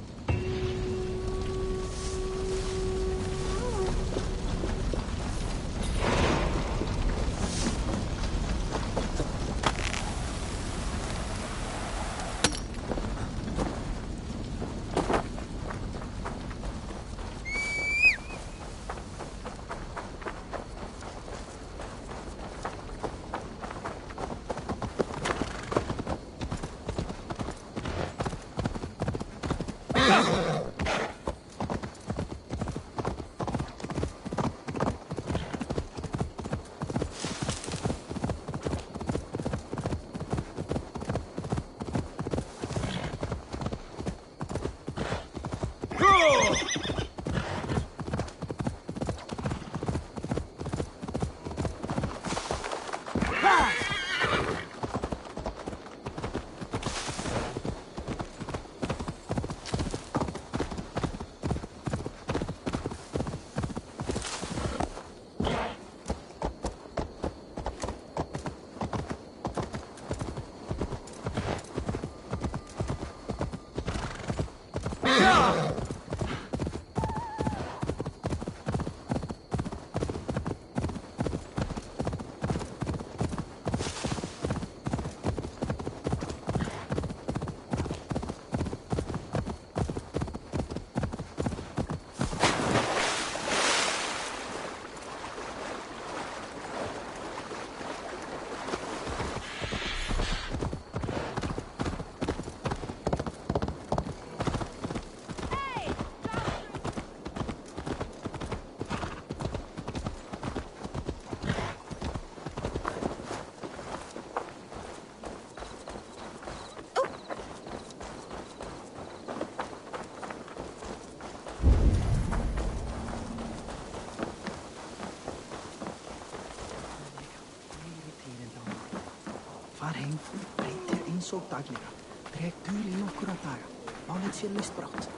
Farheen, reed er eens op dagliggen. Trek jullie nog kurataga. Malet je listbracht.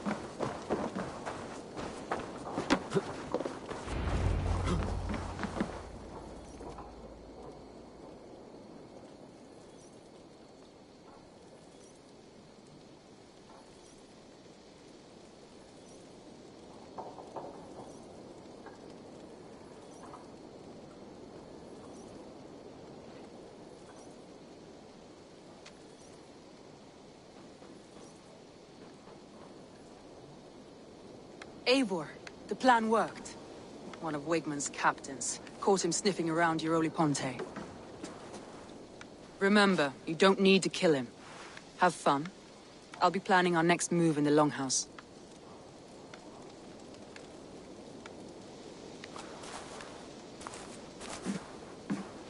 Eivor, the plan worked. One of Wigmund's captains caught him sniffing around Euroli Ponte. Remember, you don't need to kill him. Have fun. I'll be planning our next move in the Longhouse.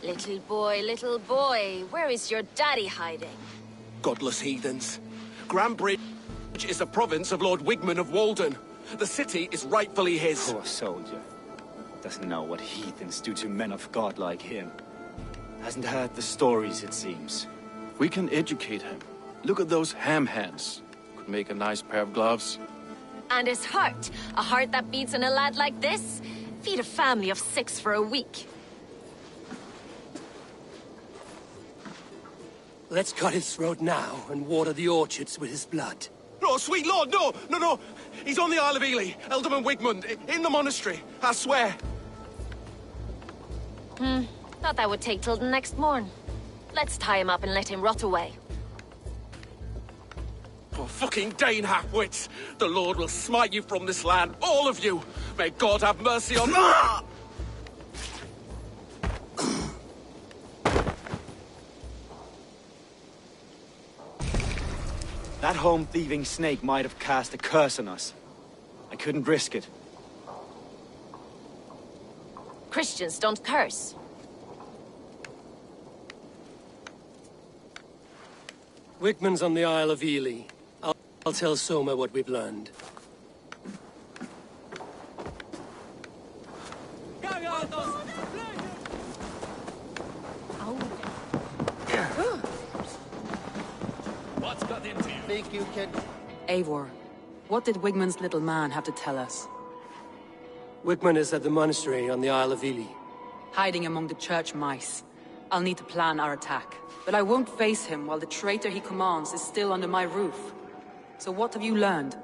Little boy, where is your daddy hiding? Godless heathens. Grand Bridge is a province of Lord Wigmund of Walden. The city is rightfully his. Poor soldier. Doesn't know what heathens do to men of God like him. Hasn't heard the stories, it seems. We can educate him. Look at those ham hands. Could make a nice pair of gloves. And his heart. A heart that beats in a lad like this? Feed a family of 6 for a week. Let's cut his throat now and water the orchards with his blood. No, sweet lord, no! He's on the Isle of Ely, Ealdorman Wigmund, in the monastery, I swear. Thought that would take till the next morn. Let's tie him up and let him rot away. Oh, fucking Dane half-wits! The Lord will smite you from this land, all of you! May God have mercy on... That home-thieving snake might have cast a curse on us. I couldn't risk it. Christians don't curse. Wigman's on the Isle of Ely. I'll tell Soma what we've learned. What's got into you? Think you can... Eivor, what did Wigman's little man have to tell us? Wigman is at the monastery on the Isle of Ely. Hiding among the church mice. I'll need to plan our attack. But I won't face him while the traitor he commands is still under my roof. So what have you learned?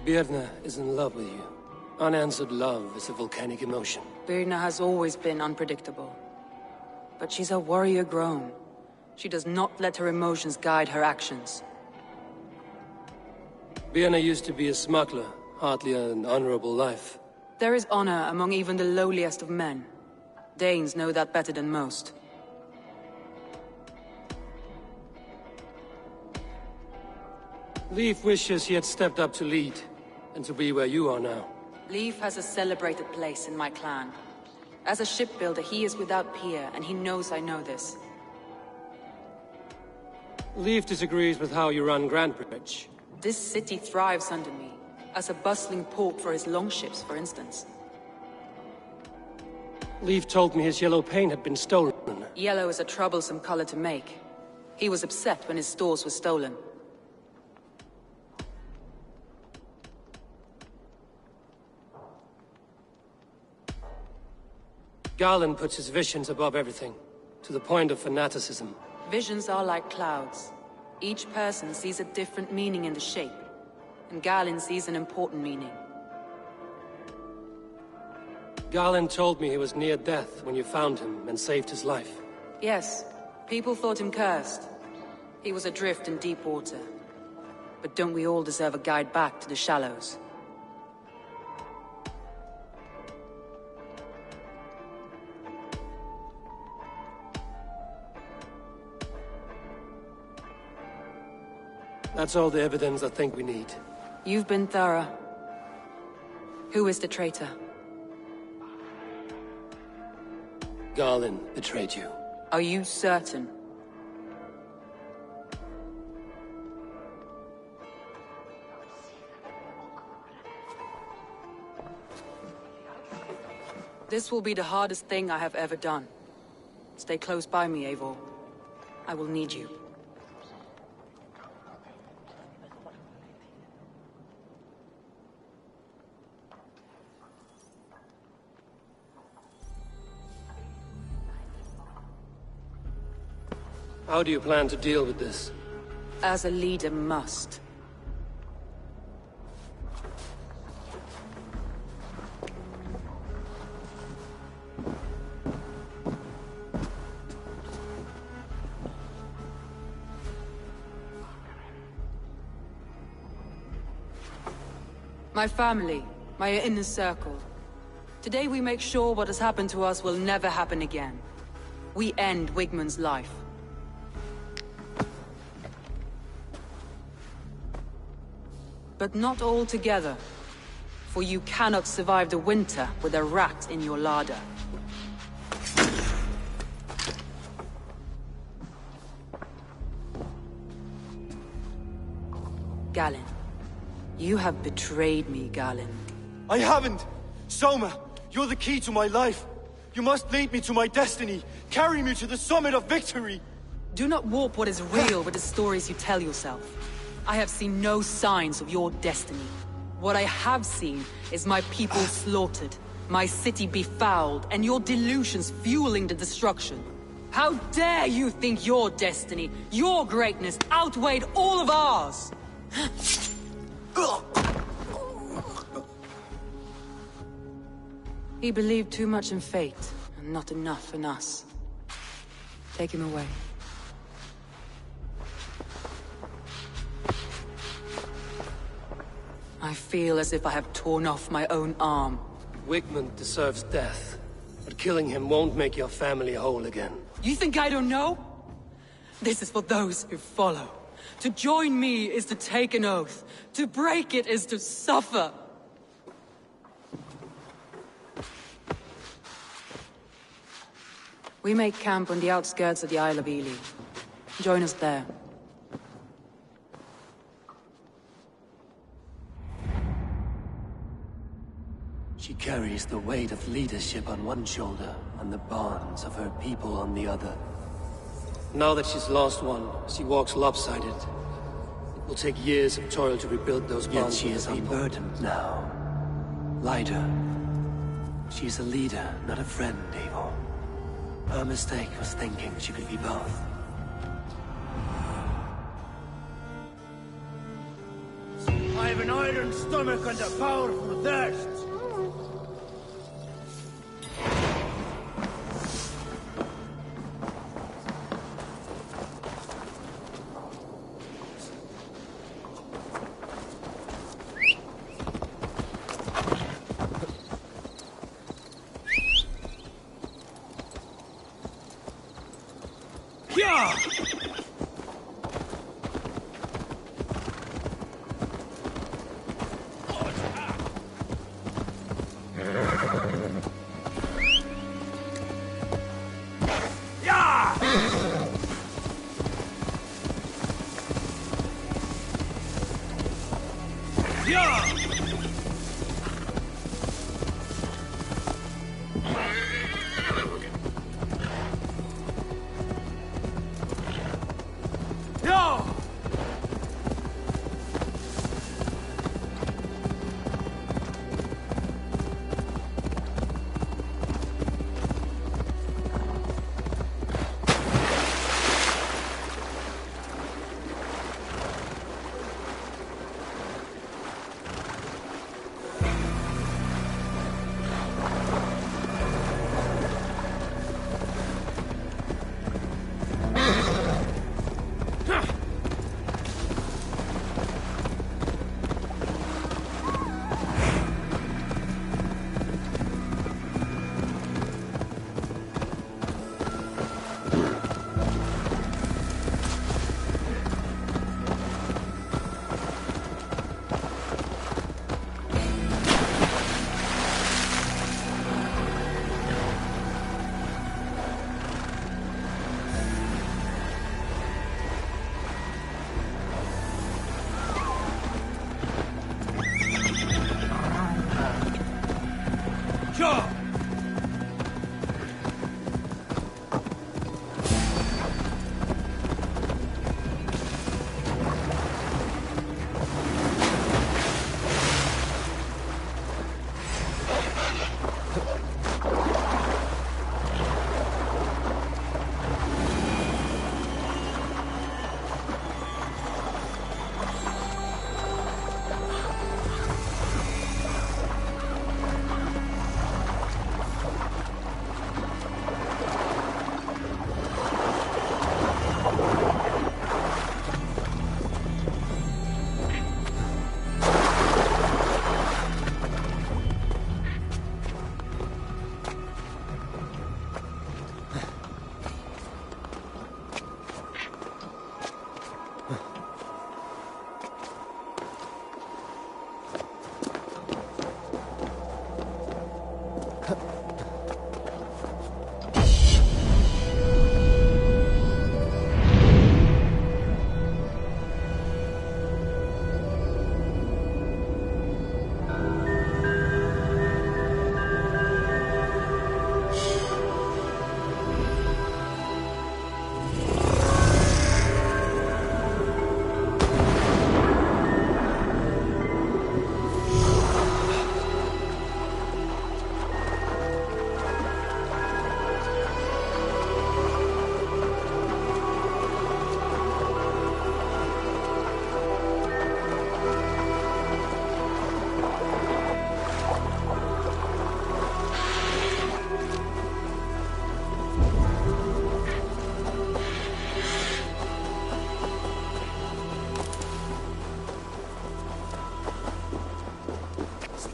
Birna is in love with you. Unanswered love is a volcanic emotion. Birna has always been unpredictable. But she's a warrior grown. She does not let her emotions guide her actions. Birna used to be a smuggler, hardly an honorable life. There is honor among even the lowliest of men. Danes know that better than most. Leif wishes he had stepped up to lead, and to be where you are now. Leif has a celebrated place in my clan. As a shipbuilder, he is without peer, and he knows I know this. Leif disagrees with how you run Grantebridge. This city thrives under me, as a bustling port for his longships, for instance. Leif told me his yellow paint had been stolen. Yellow is a troublesome color to make. He was upset when his stores were stolen. Garland puts his visions above everything, to the point of fanaticism. Visions are like clouds. Each person sees a different meaning in the shape, and Garland sees an important meaning. Garland told me he was near death when you found him and saved his life. Yes, people thought him cursed. He was adrift in deep water. But don't we all deserve a guide back to the shallows? That's all the evidence I think we need. You've been thorough. Who is the traitor? Garland betrayed you. Are you certain? This will be the hardest thing I have ever done. Stay close by me, Eivor. I will need you. How do you plan to deal with this? As a leader must. My family, my inner circle. Today we make sure what has happened to us will never happen again. We end Wigman's life. But not all together. For you cannot survive the winter with a rat in your larder. Galen. You have betrayed me, Galen. I haven't! Soma, you're the key to my life. You must lead me to my destiny. Carry me to the summit of victory. Do not warp what is real with the stories you tell yourself. I have seen no signs of your destiny. What I have seen is my people slaughtered, my city befouled, and your delusions fueling the destruction. How dare you think your destiny, your greatness, outweighed all of ours? He believed too much in fate, Not enough in us. Take him away. I feel as if I have torn off my own arm. Wigmund deserves death, but killing him won't make your family whole again. You think I don't know? This is for those who follow. To join me is to take an oath. To break it is to suffer. We make camp on the outskirts of the Isle of Ely. Join us there. She carries the weight of leadership on one shoulder, and the bonds of her people on the other. Now that she's lost one, she walks lopsided. It will take years of toil to rebuild those bonds. Yet she is unburdened now. Lighter. She's a leader, not a friend, Eivor. Her mistake was thinking she could be both. I have an iron stomach and a powerful thirst.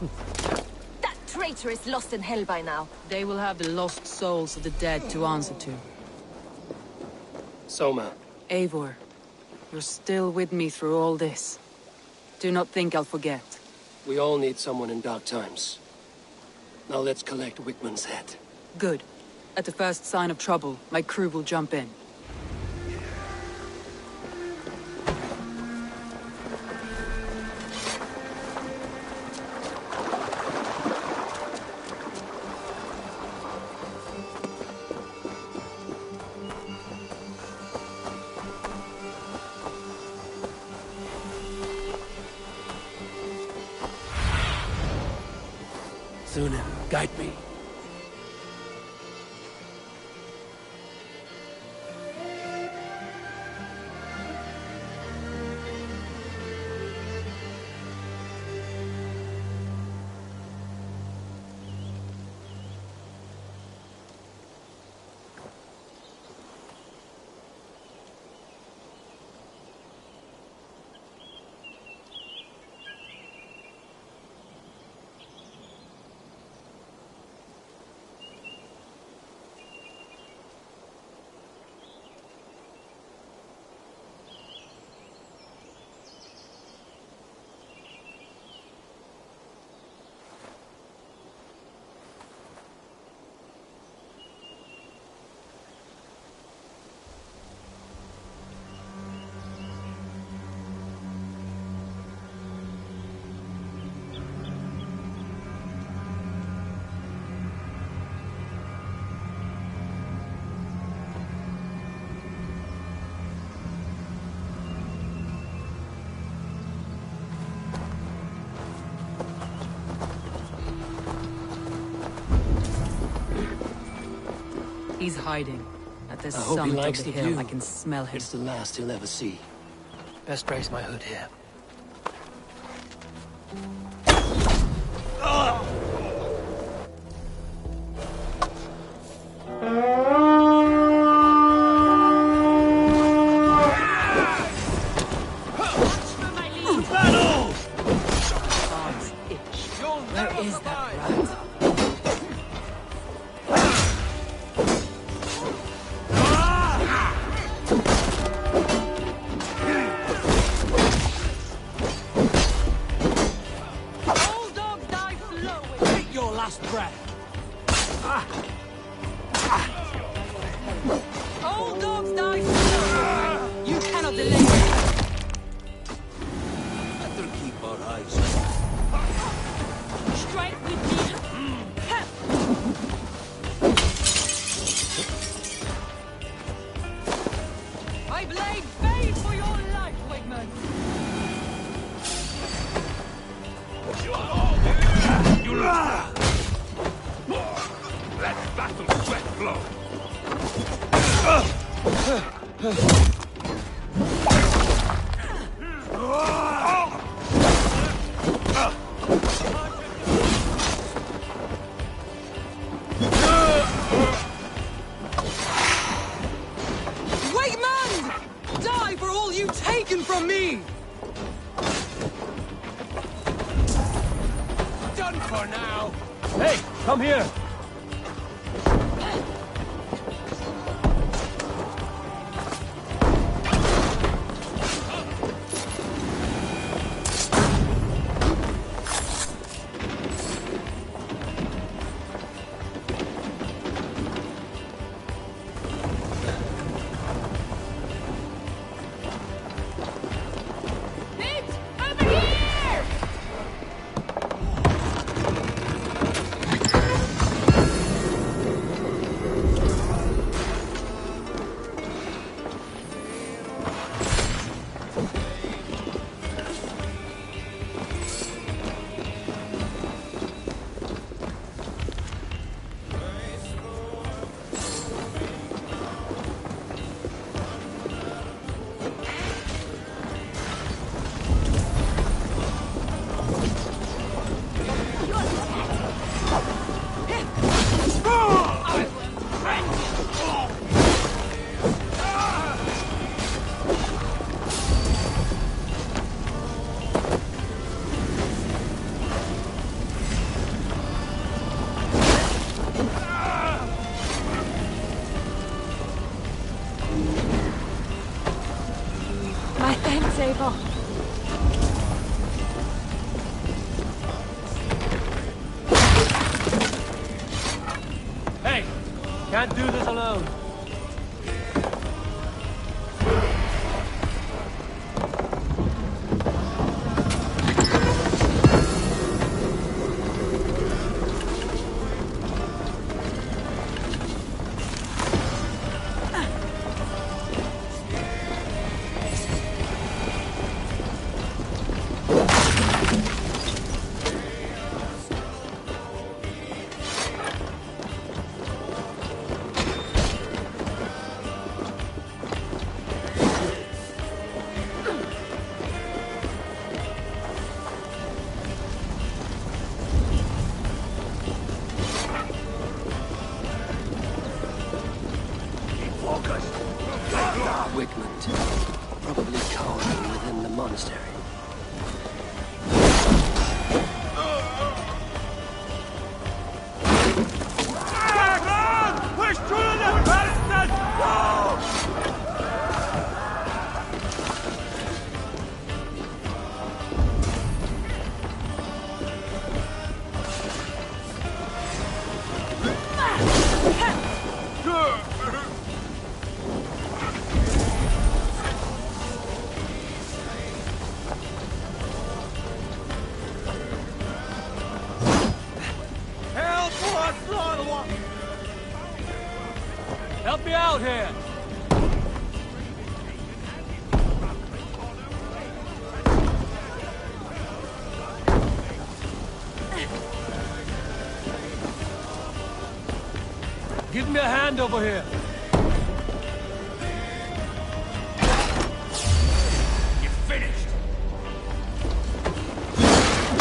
That traitor is lost in hell by now. They will have the lost souls of the dead to answer to. Soma. Eivor, you're still with me through all this. Do not think I'll forget. We all need someone in dark times. Now let's collect Wickman's head. Good. At the first sign of trouble, my crew will jump in. Sunan, guide me. He's hiding. At the I hope he summit likes of the the hill, view. I can smell him. It's the last he'll ever see. Best raise my hood here. Where is that rat? All dogs die slow. You cannot delay it. Better keep our eyes Strike with me. I blade fade for your life, Wigman. Let battle sweat flow. Wigman! Die for all you've taken from me! Done for now. Hey, come here! Over here! Hey! Can't do this alone. Wigmund, probably cowering within the monastery. Help me out here! Give me a hand over here. You're finished.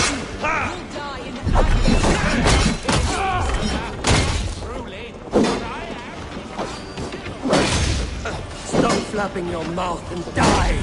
You'll die in agony. Truly, Stop flapping your mouth and die!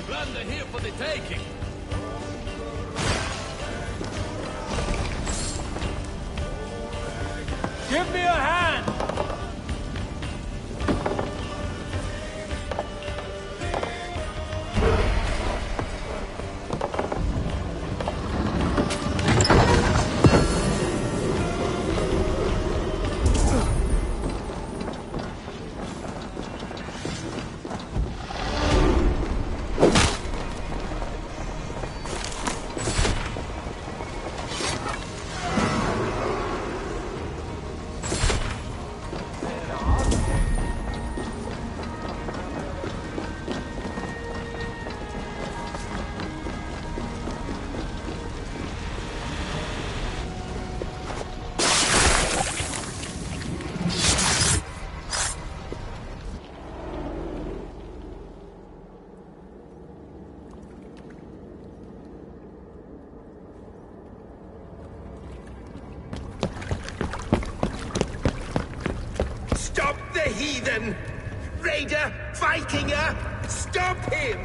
Plunder here for the taking. Give me a hand! stop the heathen! Raider! Vikinger! Stop him!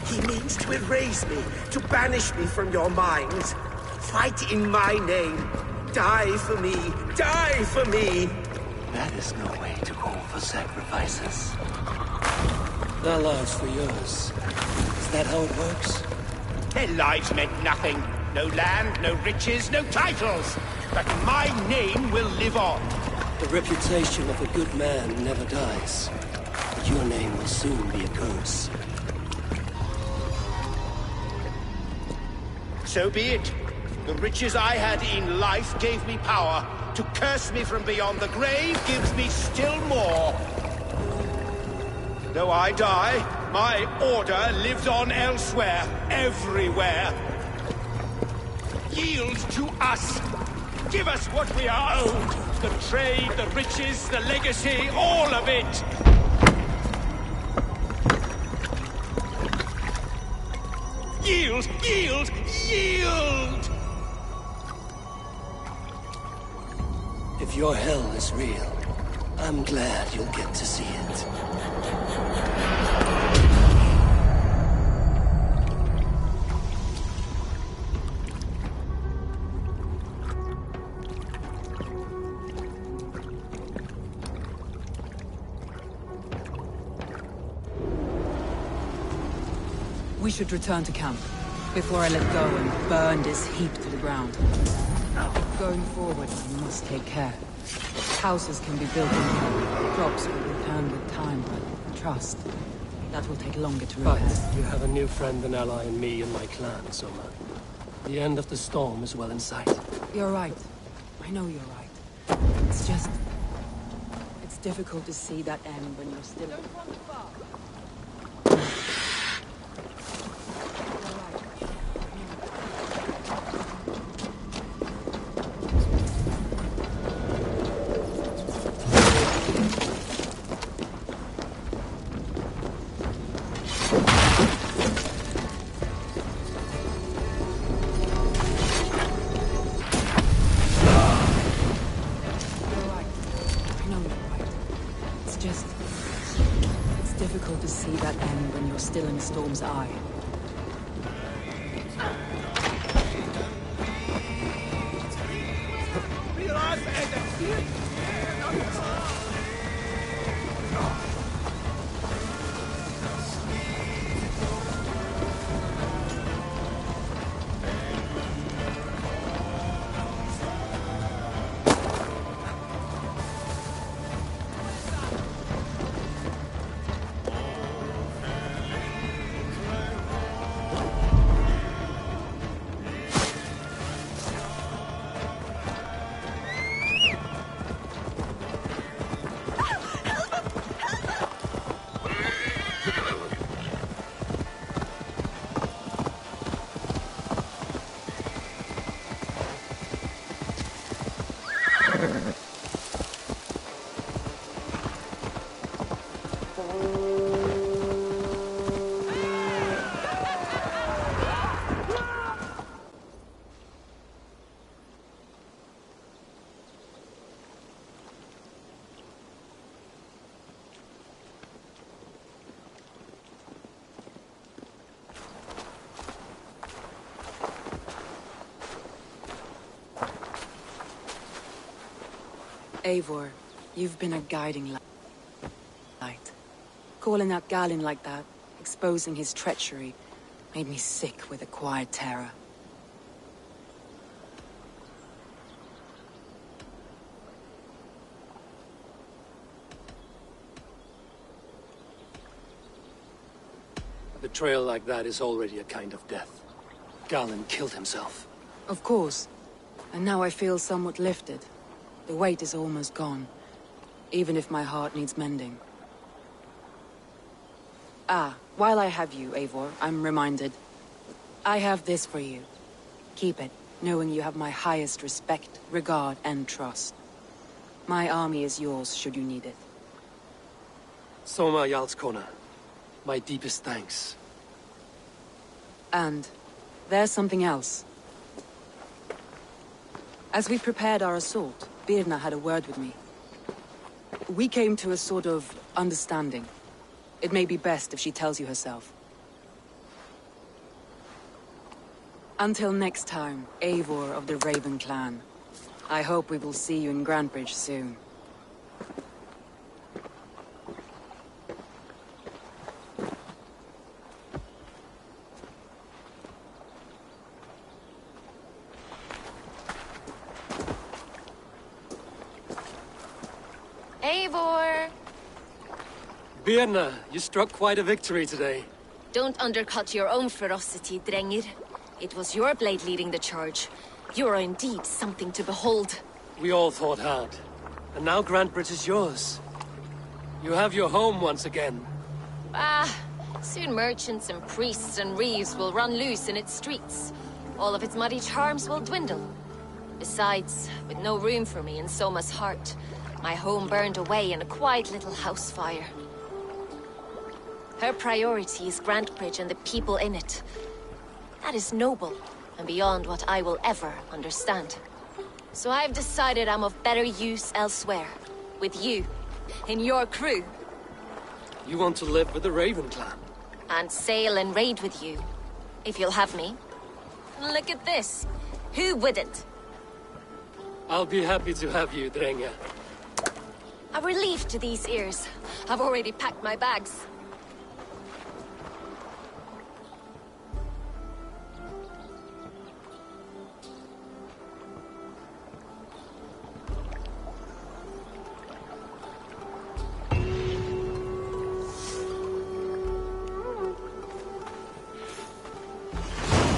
He means to erase me, to banish me from your minds. Fight in my name. Die for me. Die for me. That is no way to call for sacrifices. Their lives for yours. Is that how it works? Their lives meant nothing. No land, no riches, no titles. But my name will live on. The reputation of a good man never dies. But your name will soon be a curse. So be it. The riches I had in life gave me power. To curse me from beyond the grave gives me still more. Though I die, my order lives on elsewhere, everywhere. Yield to us. Give us what we are owed. The trade, the riches, the legacy, all of it. Yield! Yield! Yield! If your hell is real, I'm glad you'll get to see it. We should return to camp, before I let go and burn this heap to the ground. Going forward, we must take care. Houses can be built in time, crops will return with time, but trust, that will take longer to repair. But you have a new friend and ally in me and my clan, Soma. The end of the storm is well in sight. You're right. I know you're right. It's just... it's difficult to see that end when you're still... Don't wander far. Still in the storm's eye. Eivor, you've been a guiding light. Calling out Galinn like that, exposing his treachery, made me sick with a quiet terror. A betrayal like that is already a kind of death. Galinn killed himself. Of course. And now I feel somewhat lifted. The weight is almost gone, even if my heart needs mending. Ah, while I have you, Eivor, I'm reminded. I have this for you. Keep it, knowing you have my highest respect, regard, and trust. My army is yours, should you need it. Soma Jarlskona, my deepest thanks. And there's something else. As we prepared our assault, Birna had a word with me. We came to a sort of understanding. It may be best if she tells you herself. Until next time, Eivor of the Raven Clan. I hope we will see you in Grantebridge soon. Eivor! Birna, you struck quite a victory today. Don't undercut your own ferocity, Drengir. It was your blade leading the charge. You are indeed something to behold. We all fought hard. And now Grantebridge is yours. You have your home once again. Ah, soon merchants and priests and reeves will run loose in its streets. All of its muddy charms will dwindle. Besides, with no room for me in Soma's heart, my home burned away in a quiet little house fire. Her priority is Grantebridge and the people in it. That is noble, and beyond what I will ever understand. So I've decided I'm of better use elsewhere. With you, in your crew. You want to live with the Raven clan? And sail and raid with you, if you'll have me. Look at this. Who wouldn't? I'll be happy to have you, Drenge. A relief to these ears. I've already packed my bags.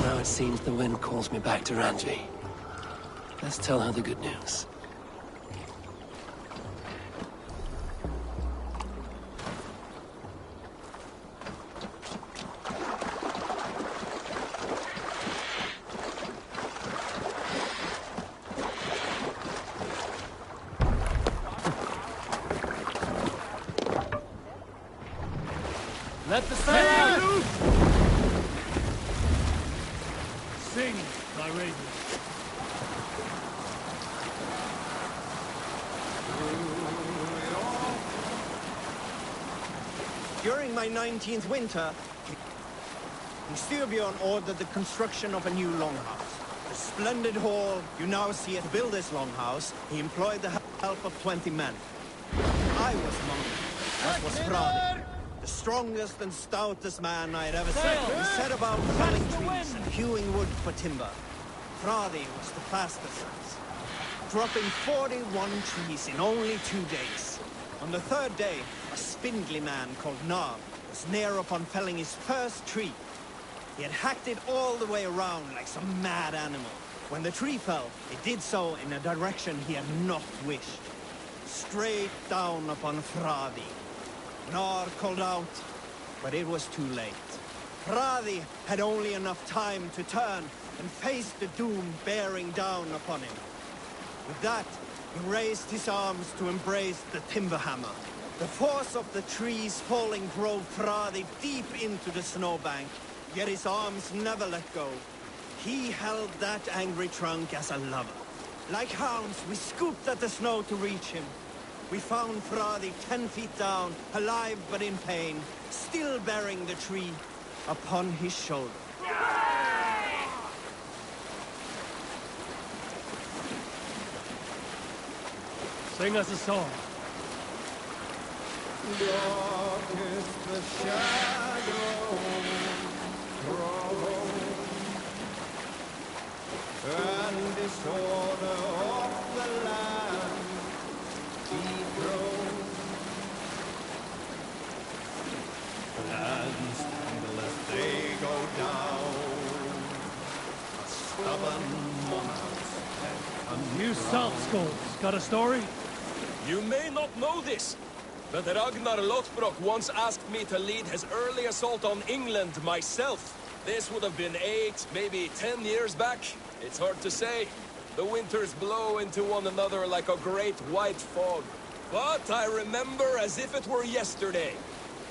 Now it seems the wind calls me back to Ranji. Let's tell her the good news. Let the sail out! Sing, my raven. During my 19th winter, Styrbjorn ordered the construction of a new longhouse. The splendid hall you now see to build this longhouse, he employed the help of 20 men. I was among them, as was Fradi, the strongest and stoutest man I had ever seen. He set about felling trees and hewing wood for timber. Fradi was the fastest, dropping 41 trees in only 2 days. On the third day, a spindly man called Nar was near upon felling his first tree. He had hacked it all the way around like some mad animal. When the tree fell, it did so in a direction he had not wished. Straight down upon Fradi. Nar called out, but it was too late. Fradi had only enough time to turn and face the doom bearing down upon him. With that, he raised his arms to embrace the timber hammer. The force of the trees falling drove Fradi deep into the snowbank, yet his arms never let go. He held that angry trunk as a lover. Like hounds, we scooped at the snow to reach him. We found Fradi 10 feet down, alive but in pain, still bearing the tree upon his shoulder. Sing us a song. Dark is the shadow thrown, and disorder of the land dethroned. Lands tangle as they go down, a stubborn monarch's You salt skulls, got a story? You may not know this, but Ragnar Lothbrok once asked me to lead his early assault on England myself. This would have been 8, maybe 10 years back. It's hard to say. The winters blow into one another like a great white fog. But I remember as if it were yesterday.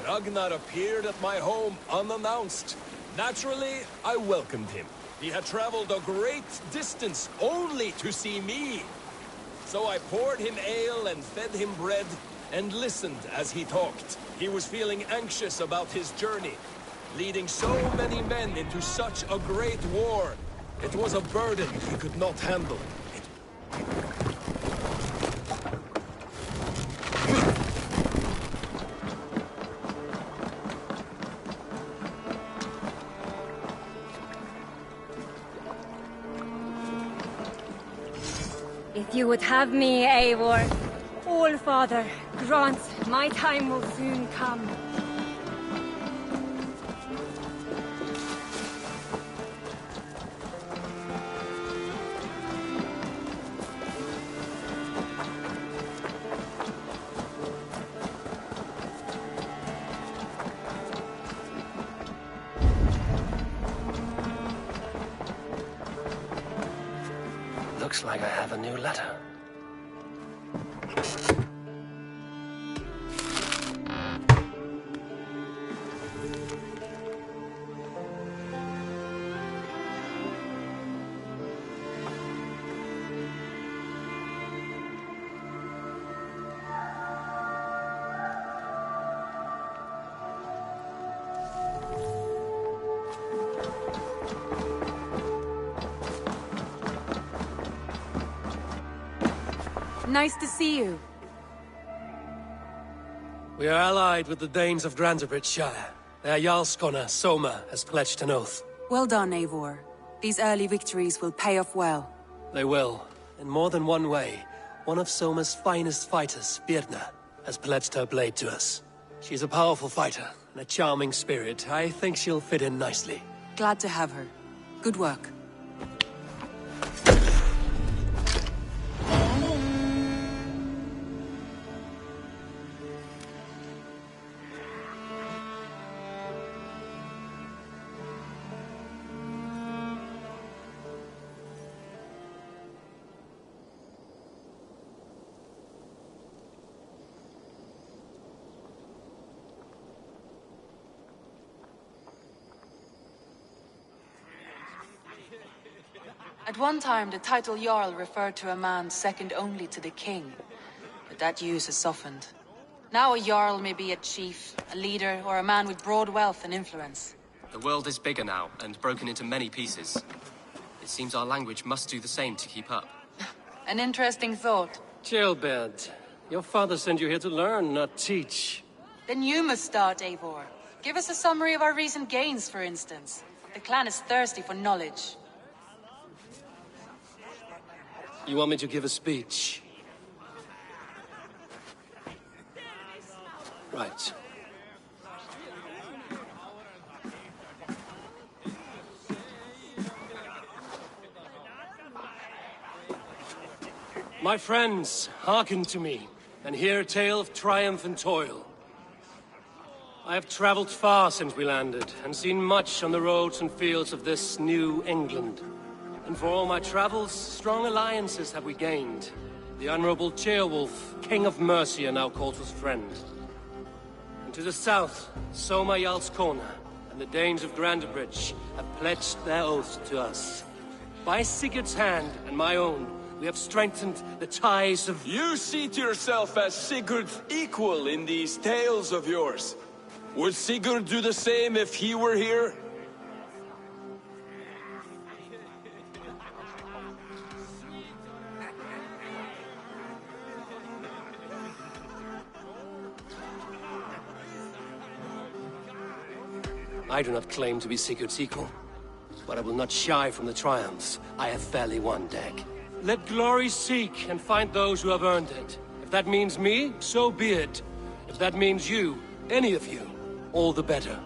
Ragnar appeared at my home unannounced. Naturally, I welcomed him. He had traveled a great distance only to see me. So I poured him ale and fed him bread and listened as he talked. He was feeling anxious about his journey. Leading so many men into such a great war. It was a burden he could not handle. If you would have me, Eivor, All-Father, grant my time will soon come. Looks like I have a new letter. Nice to see you. We are allied with the Danes of Grantebridgeshire. Their Jarlskona, Soma, has pledged an oath. Well done, Eivor. These early victories will pay off well. They will, in more than one way. One of Soma's finest fighters, Birna, has pledged her blade to us. She's a powerful fighter, and a charming spirit. I think she'll fit in nicely. Glad to have her. Good work. At one time, the title Jarl referred to a man second only to the king. But that use has softened. Now a Jarl may be a chief, a leader, or a man with broad wealth and influence. The world is bigger now, and broken into many pieces. It seems our language must do the same to keep up. An interesting thought. Gilbert, your father sent you here to learn, not teach. Then you must start, Eivor. Give us a summary of our recent gains, for instance. The clan is thirsty for knowledge. You want me to give a speech? Right. My friends, hearken to me, and hear a tale of triumph and toil. I have traveled far since we landed, and seen much on the roads and fields of this new England. And for all my travels, strong alliances have we gained. The Honorable Ceolwulf, King of Mercia, now calls us friend. And to the south, Soma Jarlskona and the Danes of Grantebridge have pledged their oath to us. By Sigurd's hand and my own, we have strengthened the ties of... You see to yourself as Sigurd's equal in these tales of yours. Would Sigurd do the same if he were here? I do not claim to be Sigurd's equal, but I will not shy from the triumphs I have fairly won, Dag. Let glory seek and find those who have earned it. If that means me, so be it. If that means you, any of you, all the better.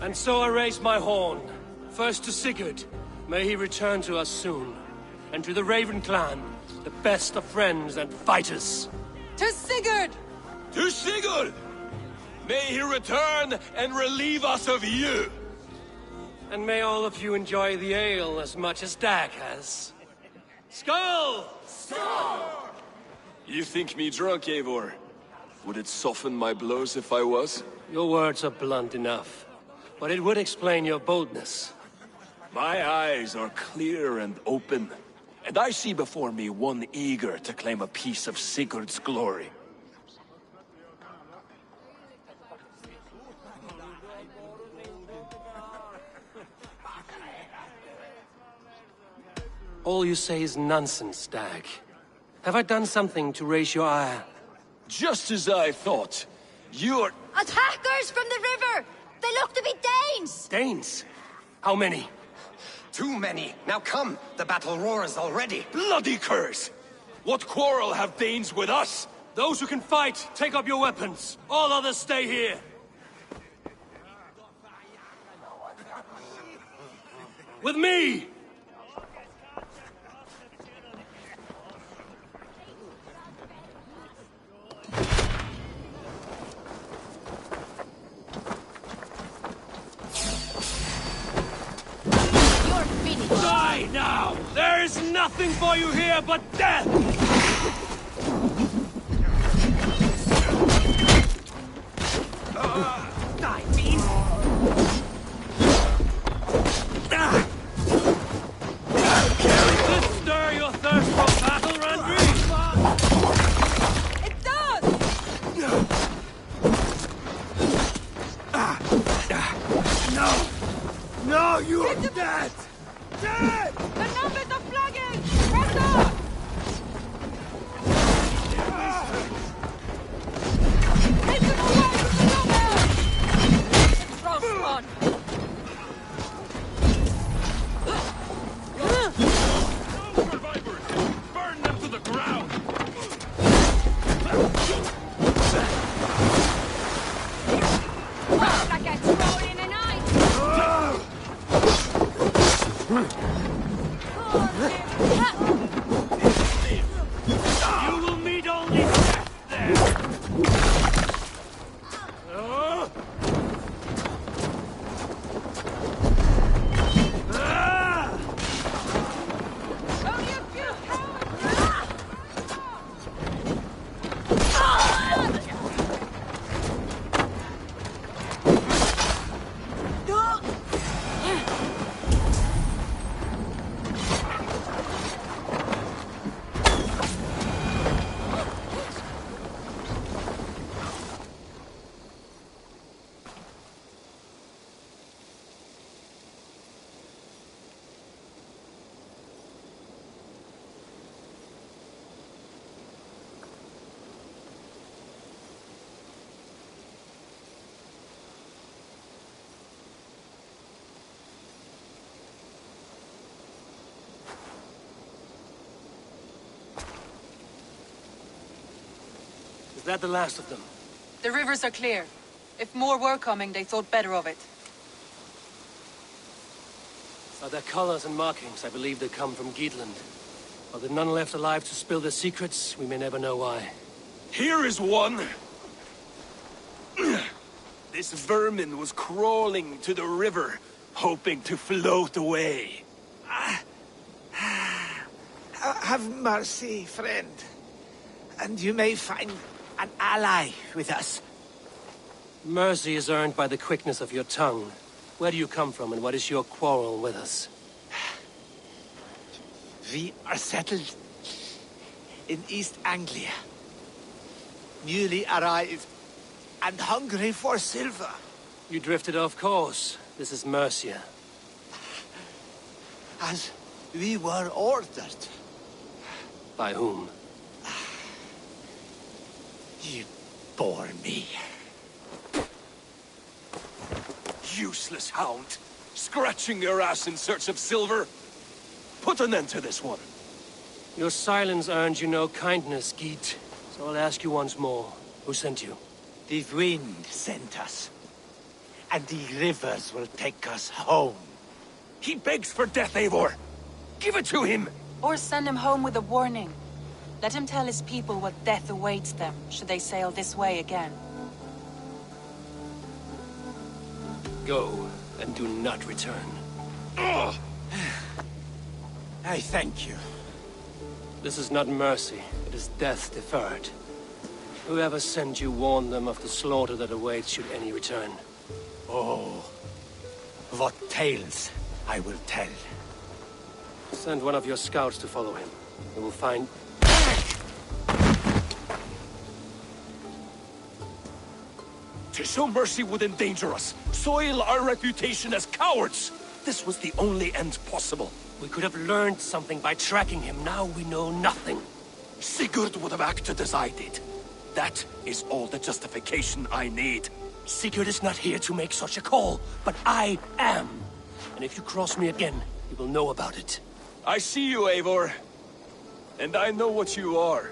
And so I raise my horn. First to Sigurd, may he return to us soon. And to the Raven clan, the best of friends and fighters. To Sigurd! To Sigurd! May he return and relieve us of you! And may all of you enjoy the ale as much as Dag has. Skull! Skull! You think me drunk, Eivor? Would it soften my blows if I was? Your words are blunt enough, but it would explain your boldness. My eyes are clear and open, and I see before me one eager to claim a piece of Sigurd's glory. All you say is nonsense, Dag. Have I done something to raise your ire? Just as I thought. You're... Attackers from the river! They look to be Danes! Danes? How many? Too many. Now come, the battle roars already. Bloody curse! What quarrel have Danes with us? Those who can fight, take up your weapons. All others stay here. With me! Die now! There is nothing for you here but death! Die, fiend! Does this stir your thirst for battle, Randri? It does! No! No, you are dead! Dead! The numbers are flagging! Press on! one! Survivors! Burn them to the ground! Walk like a troll in a night! You will meet only death there! Is that the last of them? The rivers are clear. If more were coming, they thought better of it. By their colors and markings, I believe they come from Geatland. Are there none left alive to spill their secrets? We may never know why. Here is one! This vermin was crawling to the river, hoping to float away. Have mercy, friend. And you may find an ally with us. Mercy is earned by the quickness of your tongue. Where do you come from, and what is your quarrel with us? We are settled in East Anglia. Newly arrived and hungry for silver. You drifted off course. This is Mercia. As we were ordered. By whom? You bore me. Useless hound! Scratching your ass in search of silver! Put an end to this one! Your silence earned you no kindness, Geet. So I'll ask you once more. Who sent you? The wind sent us. And the rivers will take us home. He begs for death, Eivor! Give it to him! Or send him home with a warning. Let him tell his people what death awaits them, should they sail this way again. Go, and do not return. I thank you. This is not mercy, it is death deferred. Whoever sent you warned them of the slaughter that awaits should any return. Oh, what tales I will tell. Send one of your scouts to follow him. We will find... To show mercy would endanger us, soil our reputation as cowards. This was the only end possible. We could have learned something by tracking him. Now we know nothing. Sigurd would have acted as I did. That is all the justification I need. Sigurd is not here to make such a call, but I am. And if you cross me again, you will know about it. I see you, Eivor. And I know what you are.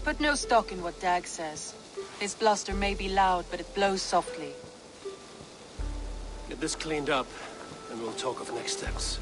Put no stock in what Dag says. His bluster may be loud, but it blows softly. Get this cleaned up, and we'll talk of next steps.